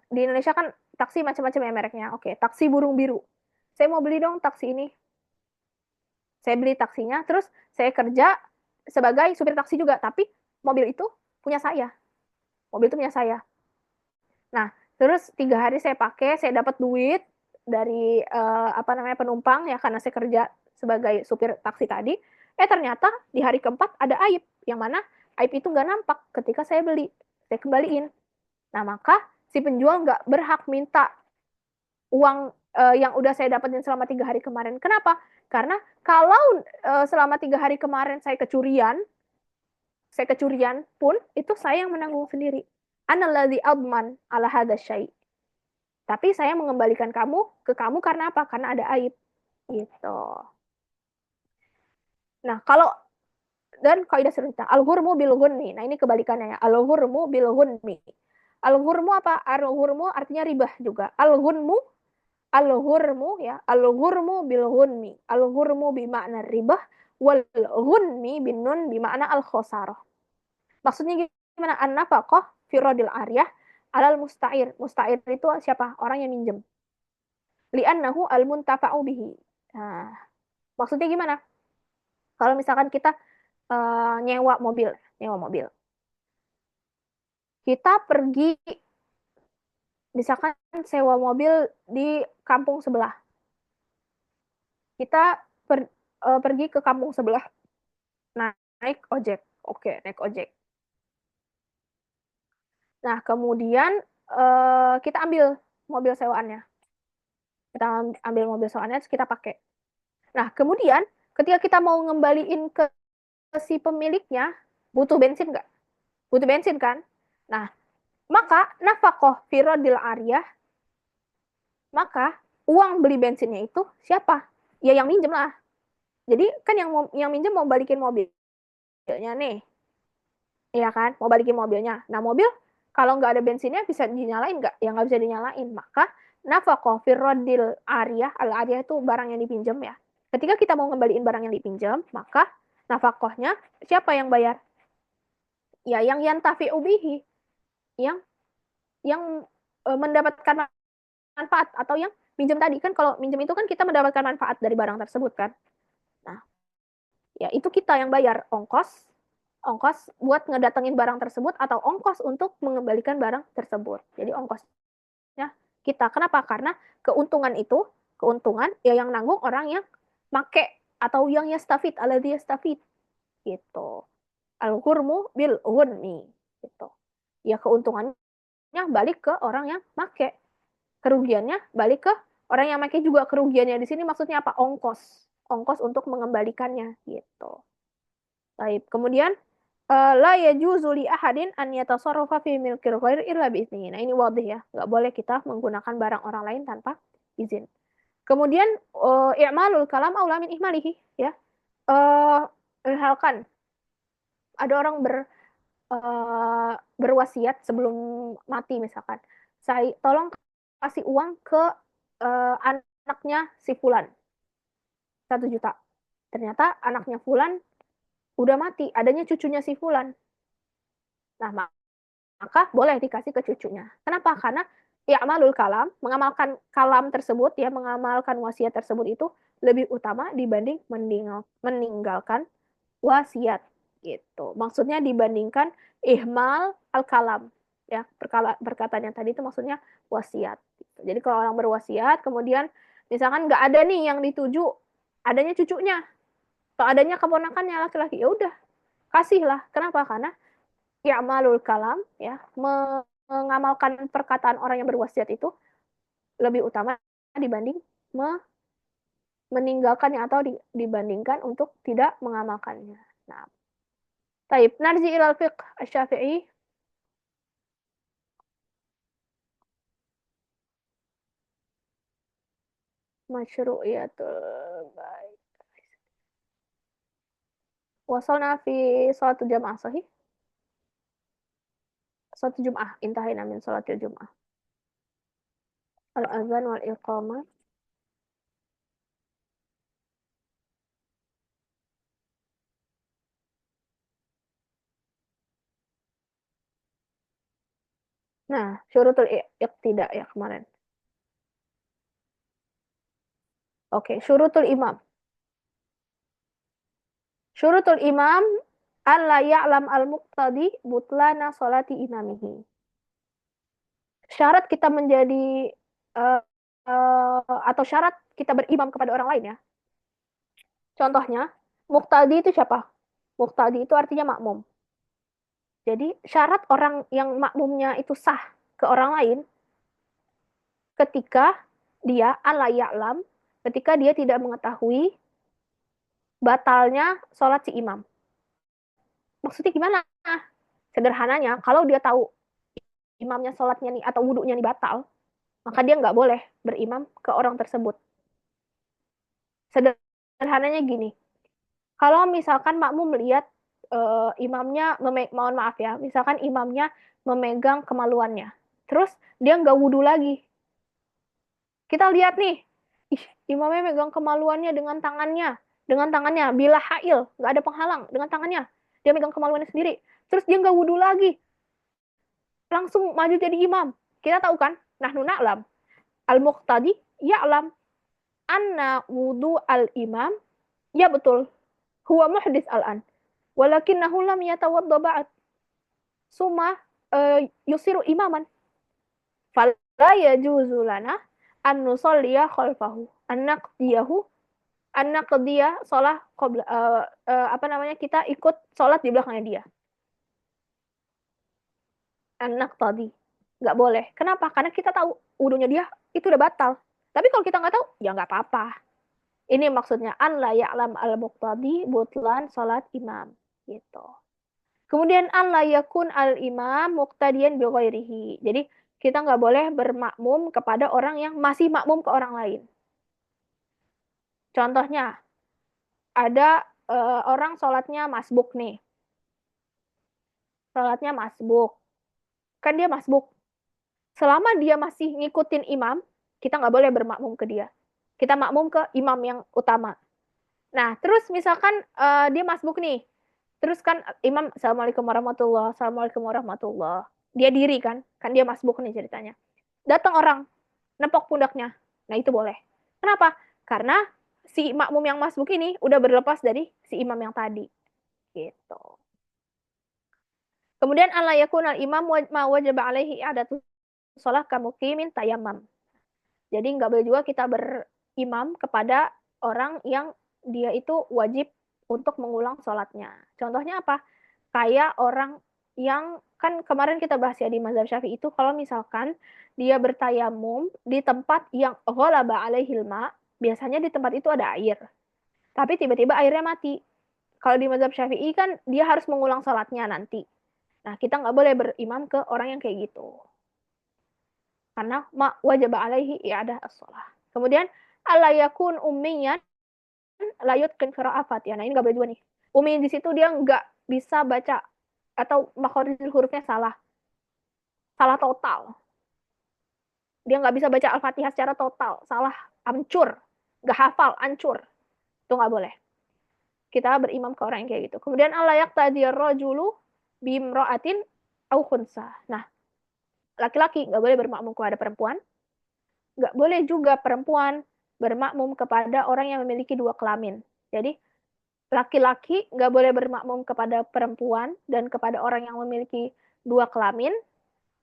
di Indonesia kan taksi macam-macam ya mereknya. Oke, taksi burung biru. Saya mau beli dong taksi ini. Saya beli taksinya, terus saya kerja sebagai supir taksi juga, tapi mobil itu punya saya. Mobil itu punya saya. Nah, terus 3 hari saya pakai, saya dapat duit dari penumpang ya, karena saya kerja sebagai supir taksi tadi. Ternyata di hari keempat ada aib, yang mana aib itu nggak nampak ketika saya beli, saya kembaliin. Nah, maka si penjual nggak berhak minta uang yang udah saya dapetin selama 3 hari kemarin. Kenapa? Karena kalau selama 3 hari kemarin saya kecurian pun, itu saya yang menanggung sendiri. Analladzi adman ala hadza syai'. Tapi saya mengembalikan ke kamu karena apa? Karena ada aib. Gitu. Nah, kalau dan kaidah selanjutnya al-ghurmu bil ghunmi. Nah, ini kebalikannya ya. Al-ghurmu bil ghunmi. Al-ghurmu apa? Al-ghurmu artinya ribah juga. Al-ghurmu ya. Al-ghurmu bil ghunmi. Al-ghurmu bimakna ribah wal ghunmi bin nun bimakna al-khosarah. Maksudnya gimana? An-nafaqah fi radil ariyah alal musta'ir. Musta'ir itu siapa? Orang yang minjem. Li'annahu al-muntafa'u bihi. Nah, maksudnya gimana? Kalau misalkan kita nyewa mobil. Kita pergi, misalkan sewa mobil di kampung sebelah. Kita pergi ke kampung sebelah, naik ojek. Oke, naik ojek. Nah, kemudian kita ambil mobil sewaannya. Kita ambil mobil sewaannya, terus kita pakai. Nah, kemudian ketika kita mau ngembaliin ke si pemiliknya, butuh bensin nggak? Butuh bensin kan? Nah, maka nafaqah fi radil ariyah, maka uang beli bensinnya itu siapa? Ya yang minjem lah. Jadi kan yang minjem mau balikin mobilnya nih. Iya kan? Mau balikin mobilnya. Nah, mobil kalau nggak ada bensinnya bisa dinyalain nggak? Ya nggak bisa dinyalain. Maka nafaqah fi radil ariyah, al-ariyah itu barang yang dipinjam ya. Ketika kita mau ngembaliin barang yang dipinjam, maka nafaqahnya siapa yang bayar? Ya yang yantafi'u bihi, yang mendapatkan manfaat, atau yang minjem tadi kan. Kalau minjem itu kan kita mendapatkan manfaat dari barang tersebut kan. Nah, ya itu kita yang bayar ongkos buat ngedatengin barang tersebut atau ongkos untuk mengembalikan barang tersebut. Jadi ongkosnya kita. Kenapa? Karena keuntungan ya yang nanggung orang yang make atau yang yastafid, alladzi yastafid gitu. Al-ghurmu bil ghunmi gitu. Ya keuntungannya balik ke orang yang make. Kerugiannya balik ke orang yang make juga. Kerugiannya di sini maksudnya apa? Ongkos untuk mengembalikannya gitu. Baik, kemudian la yajuzu li ahadin an yatasarrafa fi milkil ghair illa bi iznihi. Nah, ini wadih ya, nggak boleh kita menggunakan barang orang lain tanpa izin. Kemudian i'malul kalam aula min ihmalihi ya. Misalkan ada orang berwasiat sebelum mati misalkan. Saya tolong kasih uang ke anaknya si fulan 1 juta. Ternyata anaknya fulan udah mati, adanya cucunya si fulan. Nah, maka boleh dikasih ke cucunya. Kenapa? Karena i'malul kalam, mengamalkan kalam tersebut ya, mengamalkan wasiat tersebut itu lebih utama dibanding meninggalkan wasiat gitu. Maksudnya dibandingkan ihmal al-kalam ya, perkataan yang tadi itu maksudnya wasiat gitu. Jadi kalau orang berwasiat kemudian misalkan nggak ada nih yang dituju, adanya cucunya atau adanya keponakannya laki-laki, ya udah kasihlah. Kenapa? Karena i'malul kalam ya, mengamalkan perkataan orang yang berwasiat itu lebih utama dibanding meninggalkannya atau dibandingkan untuk tidak mengamalkannya. Nah, taib narji ilal fiqh asy-syafi'i. Masyru'iyatul baik. Wasalna fi salatul jamaah sahih. Salatul Jum'ah, intahina min salatul Jum'ah. Al-azan wal iqamah. Nah, syurutul iqtida ya kemarin. Oke, syurutul imam. Syurutul imam alla ya'lam al-muqtadi butlana salati imamihi. Syarat kita menjadi atau syarat kita berimam kepada orang lain ya. Contohnya, muqtadi itu siapa? Muqtadi itu artinya makmum. Jadi syarat orang yang makmumnya itu sah ke orang lain ketika dia alla ya'lam, ketika dia tidak mengetahui batalnya sholat si imam. Maksudnya gimana? Sederhananya, kalau dia tahu imamnya sholatnya nih atau wudhunya nih batal, maka dia nggak boleh berimam ke orang tersebut. Sederhananya gini, kalau misalkan makmum melihat imamnya, mohon maaf ya, misalkan imamnya memegang kemaluannya, terus dia nggak wudhu lagi. Kita lihat nih, imamnya megang kemaluannya dengan tangannya, bila hail, nggak ada penghalang, dengan tangannya, dia megang kemaluannya sendiri, terus dia nggak wudhu lagi, langsung maju jadi imam. Kita tahu kan, nahnu na'lam, al-muqtadi ya'lam anna wudhu al-imam, ya betul, huwa muhdis al-an, walakinnahu lam yatawadda ba'd, summa yusiru imaman, fala yajuzu lana an nusalliya khalfahu, an naqdiya sholat qabla, kita ikut sholat di belakangnya dia. Anak tadi nggak boleh. Kenapa? Karena kita tahu wudunya dia itu udah batal. Tapi kalau kita nggak tahu, ya nggak apa-apa. Ini maksudnya an la ya'lam al-muqtadi butlan sholat imam gitu. Kemudian an la yakun al-imam muqtadiyan bi ghairihi. Jadi kita nggak boleh bermakmum kepada orang yang masih makmum ke orang lain. Contohnya, ada orang sholatnya masbuk nih. Sholatnya masbuk. Kan dia masbuk. Selama dia masih ngikutin imam, kita nggak boleh bermakmum ke dia. Kita makmum ke imam yang utama. Nah, terus misalkan dia masbuk nih. Terus kan imam, Assalamualaikum warahmatullah, Assalamualaikum warahmatullah. Dia diri kan dia masbuk nih ceritanya. Datang orang, nepok pundaknya. Nah, itu boleh. Kenapa? Karena si makmum yang masbuk ini udah berlepas dari si imam yang tadi. Gitu. Kemudian ala yakun al-imam ma wajaba alaihi i'adatu shalah kamuqimin tayammum. Jadi nggak boleh juga kita berimam kepada orang yang dia itu wajib untuk mengulang sholatnya. Contohnya apa? Kayak orang yang kan kemarin kita bahas ya di mazhab Syafi'i itu, kalau misalkan dia bertayamum di tempat yang ghalaba alaihil ma, biasanya di tempat itu ada air. Tapi tiba-tiba airnya mati. Kalau di mazhab Syafi'i kan dia harus mengulang sholatnya nanti. Nah, kita nggak boleh berimam ke orang yang kayak gitu. Karena wajib alaihi i'adah as-shalah. Kemudian alla yakun ummiyan la yutqin qira'ah Fatihah. Nah, ini nggak boleh juga nih. Ummi di situ dia nggak bisa baca atau makhorijul hurufnya salah. Salah total. Dia nggak bisa baca Al-Fatihah secara total. Salah, hancur. Nggak hafal, hancur. Itu nggak boleh. Kita berimam ke orang yang kayak gitu. Kemudian alla yaqtadir rajulu bimra'atin au khunsa. Nah, laki-laki nggak boleh bermakmum kepada perempuan, nggak boleh juga perempuan bermakmum kepada orang yang memiliki dua kelamin. Jadi laki-laki nggak boleh bermakmum kepada perempuan dan kepada orang yang memiliki dua kelamin.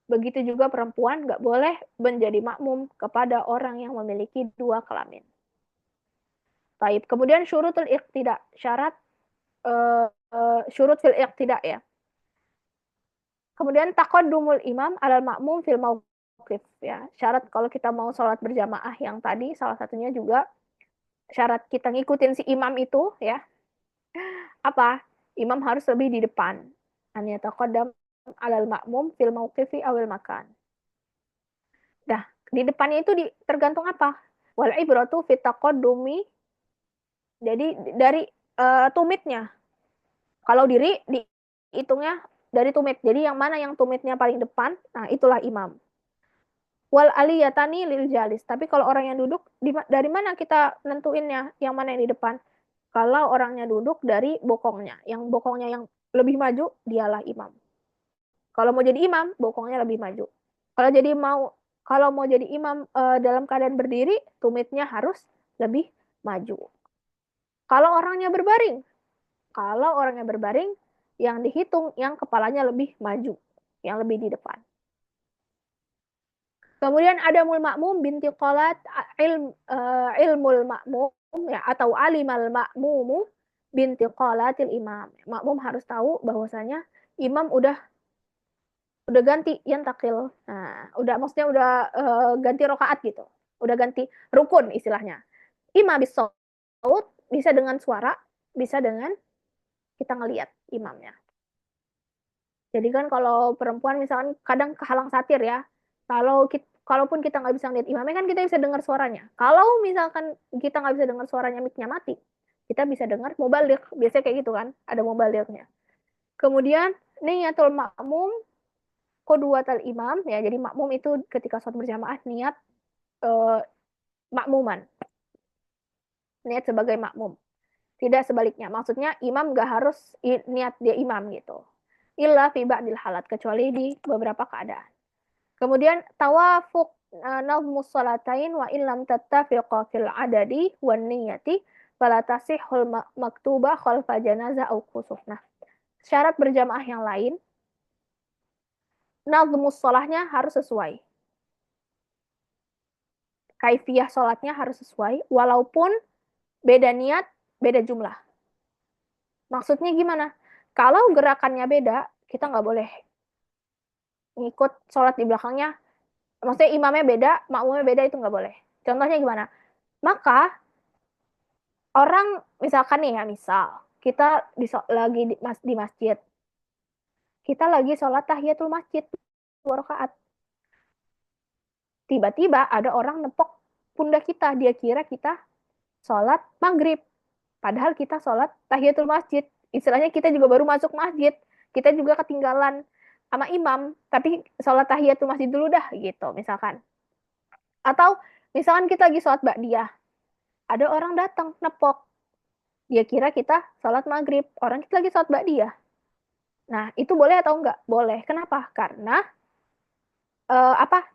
Begitu juga perempuan nggak boleh menjadi makmum kepada orang yang memiliki dua kelamin. Taib. Kemudian syurutul iqtida, syarat syurut fil iqtida ya. Kemudian taqaddumul imam alal makmum fil mauqif ya. Syarat kalau kita mau sholat berjamaah yang tadi, salah satunya juga syarat kita ngikutin si imam itu ya. Apa? Imam harus lebih di depan. An yataqaddam alal makmum fil mauqifi awil makan. Nah, di depannya itu tergantung apa? Wal ibratu fit taqaddumi. Jadi dari tumitnya. Kalau diri dihitungnya dari tumit. Jadi yang mana yang tumitnya paling depan, nah itulah imam. Wal aliyatani lil jalis. Tapi kalau orang yang duduk, dari mana kita nentuinnya yang mana yang di depan? Kalau orangnya duduk dari bokongnya. Yang bokongnya yang lebih maju, dialah imam. Kalau mau jadi imam, bokongnya lebih maju. Kalau mau jadi imam dalam keadaan berdiri, tumitnya harus lebih maju. Kalau orangnya berbaring, yang dihitung yang kepalanya lebih maju, yang lebih di depan. Kemudian ada mul makmum binti qalat ilmul makmum ya, atau alimal makmumu binti qalatil imam. Makmum harus tahu bahwasanya imam udah ganti yantakil. Nah, maksudnya udah ganti rokaat gitu. Udah ganti rukun istilahnya. Imam bis saut bisa dengan suara, bisa dengan kita ngelihat imamnya. Jadi kan kalau perempuan misalkan kadang kehalang satir ya. Kalaupun kita nggak bisa ngeliat imamnya kan kita bisa dengar suaranya. Kalau misalkan kita nggak bisa dengar suaranya, mic-nya mati, kita bisa dengar mubalik. Biasanya kayak gitu kan, ada mubaliknya. Kemudian niyatul makmum qudwatal imam, ya. Jadi makmum itu ketika sholat berjamaah niat makmuman, niat sebagai makmum. Tidak sebaliknya. Maksudnya imam nggak harus niat dia imam gitu. Illa fi ba'dil halat, kecuali di beberapa keadaan. Kemudian tawafuq nazmus salatain wa illam tattafiqa fil adadi wan niyati fala tasihul maktubah khalfa janazah au khusuf. Nah, syarat berjamaah yang lain, nazmus sholahnya harus sesuai. Kaifiyah sholatnya harus sesuai, walaupun beda niat, beda jumlah. Maksudnya gimana? Kalau gerakannya beda, kita nggak boleh ngikut sholat di belakangnya. Maksudnya imamnya beda, makmumnya beda, itu nggak boleh. Contohnya gimana? Maka orang misalkan nih ya, misal kita lagi di masjid, kita lagi sholat tahiyatul masjid 2 rakaat. Tiba-tiba ada orang nepok pundak kita, dia kira kita sholat maghrib. Padahal kita sholat tahiyatul masjid. Istilahnya kita juga baru masuk masjid. Kita juga ketinggalan sama imam. Tapi sholat tahiyatul masjid dulu dah gitu misalkan. Atau misalkan kita lagi sholat ba'diyah. Ada orang datang nepok. Dia kira kita sholat maghrib. Orang kita lagi sholat ba'diyah. Nah itu boleh atau enggak? Boleh. Kenapa? Karena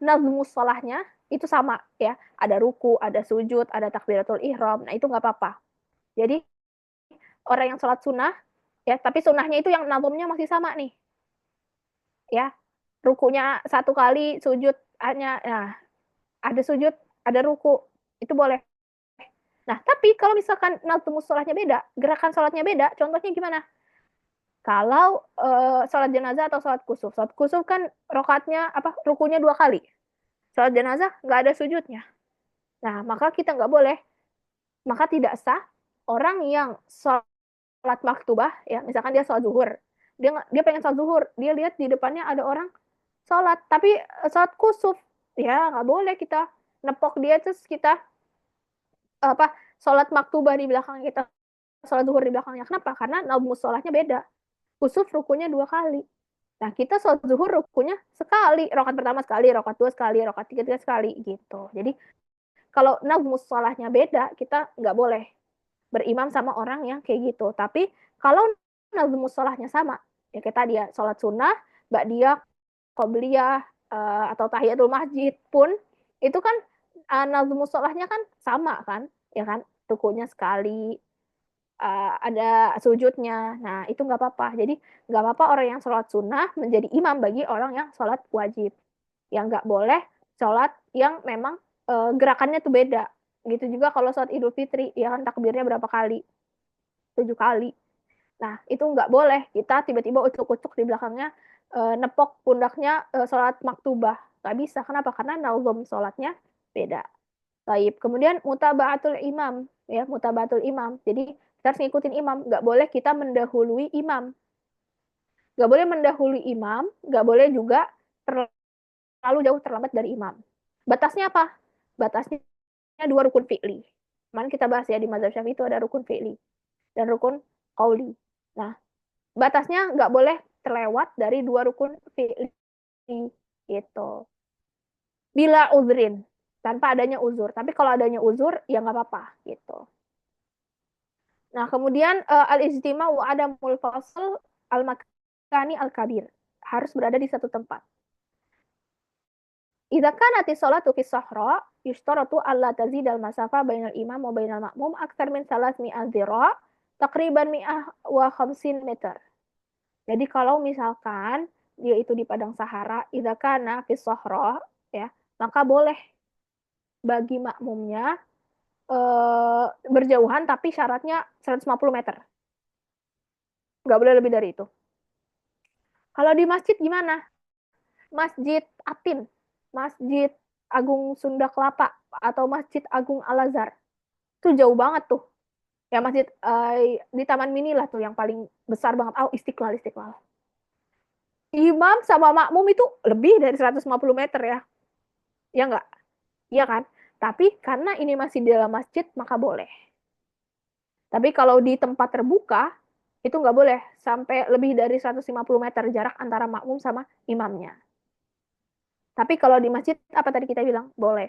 nazmus sholahnya itu sama ya. Ada ruku, ada sujud, ada takbiratul ihram. Nah itu nggak apa-apa. Jadi orang yang sholat sunnah, ya, tapi sunnahnya itu yang nazumnya masih sama nih, ya, rukunya 1 kali, sujud hanya, nah, ada sujud, ada ruku, itu boleh. Nah, tapi kalau misalkan nazumus sholatnya beda, gerakan sholatnya beda, contohnya gimana? Kalau sholat jenazah atau sholat kusuf kan rakaatnya rukunya 2 kali, sholat jenazah nggak ada sujudnya. Nah, maka kita nggak boleh, maka tidak sah orang yang sholat maktubah, ya, misalkan dia sholat zuhur, dia pengen sholat zuhur, dia lihat di depannya ada orang sholat, tapi sholat kusuf, ya nggak boleh kita nepok dia terus kita sholat maktubah di belakang kita, sholat zuhur di belakangnya. Kenapa? Karena nazmus sholatnya beda. Kusuf rukunya 2 kali. Nah, kita sholat zuhur rukunya sekali, rakaat pertama sekali, rakaat 2 sekali, rakaat 3 sekali gitu. Jadi kalau nazmus sholatnya beda, kita nggak boleh berimam sama orang yang kayak gitu. Tapi kalau nazmus sholahnya sama, ya kayak tadi ya, sholat sunnah, ba'diyah, qobliyah, atau tahiyatul masjid pun, itu kan nazmus sholahnya kan sama kan, ya kan, rukunya sekali, ada sujudnya. Nah, itu nggak apa-apa. Jadi nggak apa-apa orang yang sholat sunnah menjadi imam bagi orang yang sholat wajib. Yang nggak boleh sholat yang memang gerakannya tuh beda. Gitu juga kalau sholat Idul Fitri, ya kan takbirnya berapa kali? 7 kali. Nah, itu nggak boleh. Kita tiba-tiba ucuk-ucuk di belakangnya, nepok pundaknya sholat maktubah. Nggak bisa. Kenapa? Karena nazom sholatnya beda. Baik. Kemudian mutaba'atul imam. Ya, mutaba'atul imam. Jadi kita harus ngikutin imam. Nggak boleh kita mendahului imam. Nggak boleh mendahului imam. Nggak boleh juga terlalu jauh terlambat dari imam. Batasnya apa? Batasnya 2 rukun fi'li. Kemarin kita bahas ya, di mazhab Syafi'i itu ada rukun fi'li dan rukun qauli. Nah, batasnya nggak boleh terlewat dari 2 rukun fi'li gitu. Bila uzrin, tanpa adanya uzur. Tapi kalau adanya uzur, ya nggak apa-apa gitu. Nah, kemudian al-ijtima wa adamul fasl al-makani al-kabir. Harus berada di satu tempat. Idza kanat sholatu fi sahra yushtaratu alla tazidal masafa bainal imam wa bainal ma'mum aktsar min 300 dhira' takriban 150 meter. Jadi kalau misalkan dia itu di padang sahara, idza kana fi sahra, ya, maka boleh bagi makmumnya berjauhan, tapi syaratnya 150 meter. Nggak boleh lebih dari itu. Kalau di masjid gimana? Masjid Atin, Masjid Agung Sunda Kelapa, atau Masjid Agung Al-Azhar. Itu jauh banget tuh. Ya, masjid di Taman Mini lah tuh yang paling besar banget. Oh, Istiqlal. Imam sama makmum itu lebih dari 150 meter ya. Ya nggak? Iya kan? Tapi karena ini masih di dalam masjid, maka boleh. Tapi kalau di tempat terbuka, Itu nggak boleh sampai lebih dari 150 meter jarak antara makmum sama imamnya. Tapi kalau di masjid, apa tadi kita bilang? Boleh.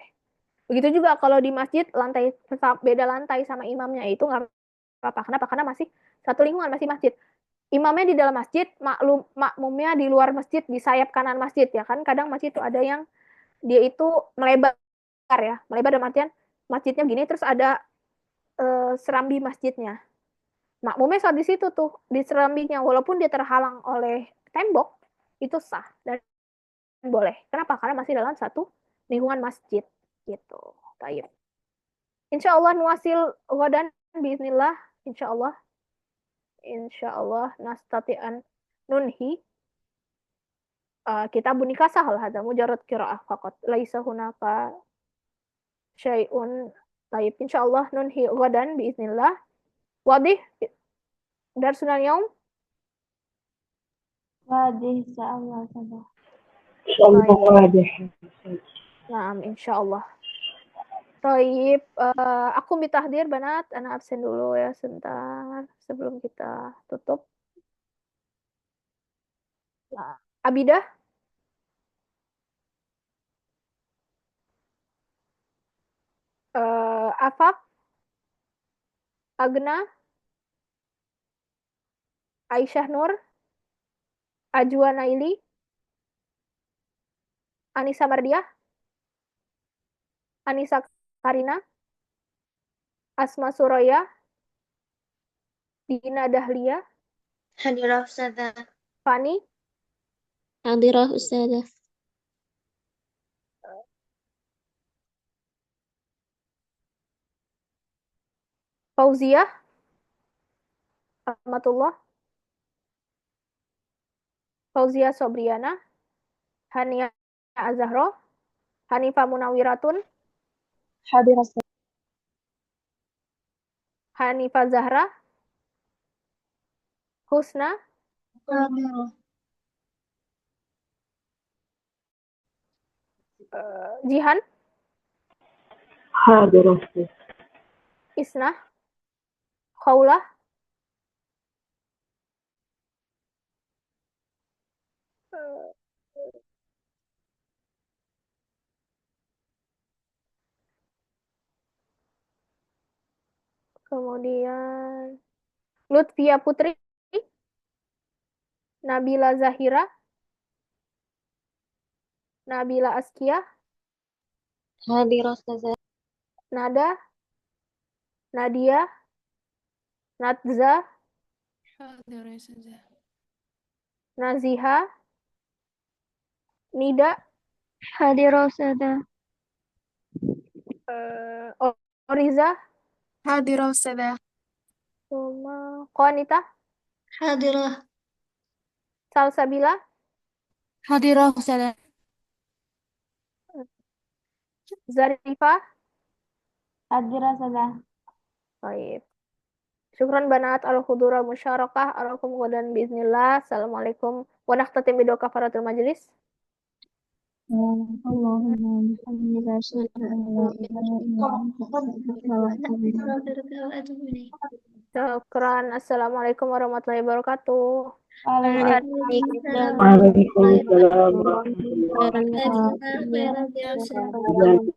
Begitu juga kalau di masjid, beda lantai sama imamnya itu nggak apa-apa. Kenapa? Karena masih satu lingkungan, masih masjid. Imamnya di dalam masjid, makmumnya di luar masjid, di sayap kanan masjid. Ya kan, kadang masjid itu ada yang dia itu melebar ya. Melebar dalam artian masjidnya gini, terus ada serambi masjidnya. Makmumnya sholat di situ tuh, di serambinya. Walaupun dia terhalang oleh tembok, itu sah dan boleh. Kenapa? Karena masih dalam satu lingkungan masjid. Gitu. Taib. Insya Allah nuasil ghadan bismillah. Insya Allah. Insya Allah nastati'an nunhi. Kita nikah sahal hada mujarad qiraah faqat. Laisa hunaka syai'un. Taib. Insya Allah nunhi ghadan bismillah. Wadih. Darsunan yaum. Wadih insyaallah saja. Nah, insya Allah. Taib, aku bitahdir banat, anak absen dulu ya sebentar sebelum kita tutup. Nah, Abidah, Afak, Agna, Aisyah Nur, Ajwa Naili, Anissa Mardiah, Anissa Karina, Asma Suraya, Dina Dahlia, Hadirah Ustazah. Fani, Hadirah Ustazah. Fauzia, Rahmatullah, Fauzia Sobriana, Hania Azahro, Hanifah Munawiratun, Hadir Hanifah Zahra, Husna, Hadirah. Jihan, Hadirah. Isnah, Khaulah, kemudian Lutfia Putri, Nabila Zahira, Nabila Askia, Hadirah Ustazah. Nada, Nadia, Natza, Naziha, Nida, Hadirah Ustazah. Oriza, Hadirah Ustazah. Qanita, Hadirah. Salsabila, Hadirah Ustazah. Zarifah. Hadirah saja. Baik. Syukran banat al-hudur al-musyarakah alaikum dan bismillah. Assalamualaikum wa nakhtatim bidoa kafaratul majlis. Allahumma bihamdika asyhadu an la ilaha illa anta astaghfiruka wa atubu ilaik. Syukran. Assalamualaikum warahmatullahi wabarakatuh. Waalaikumsalam. Waalaikumsalam warahmatullahi wabarakatuh. Waalaikumsalam.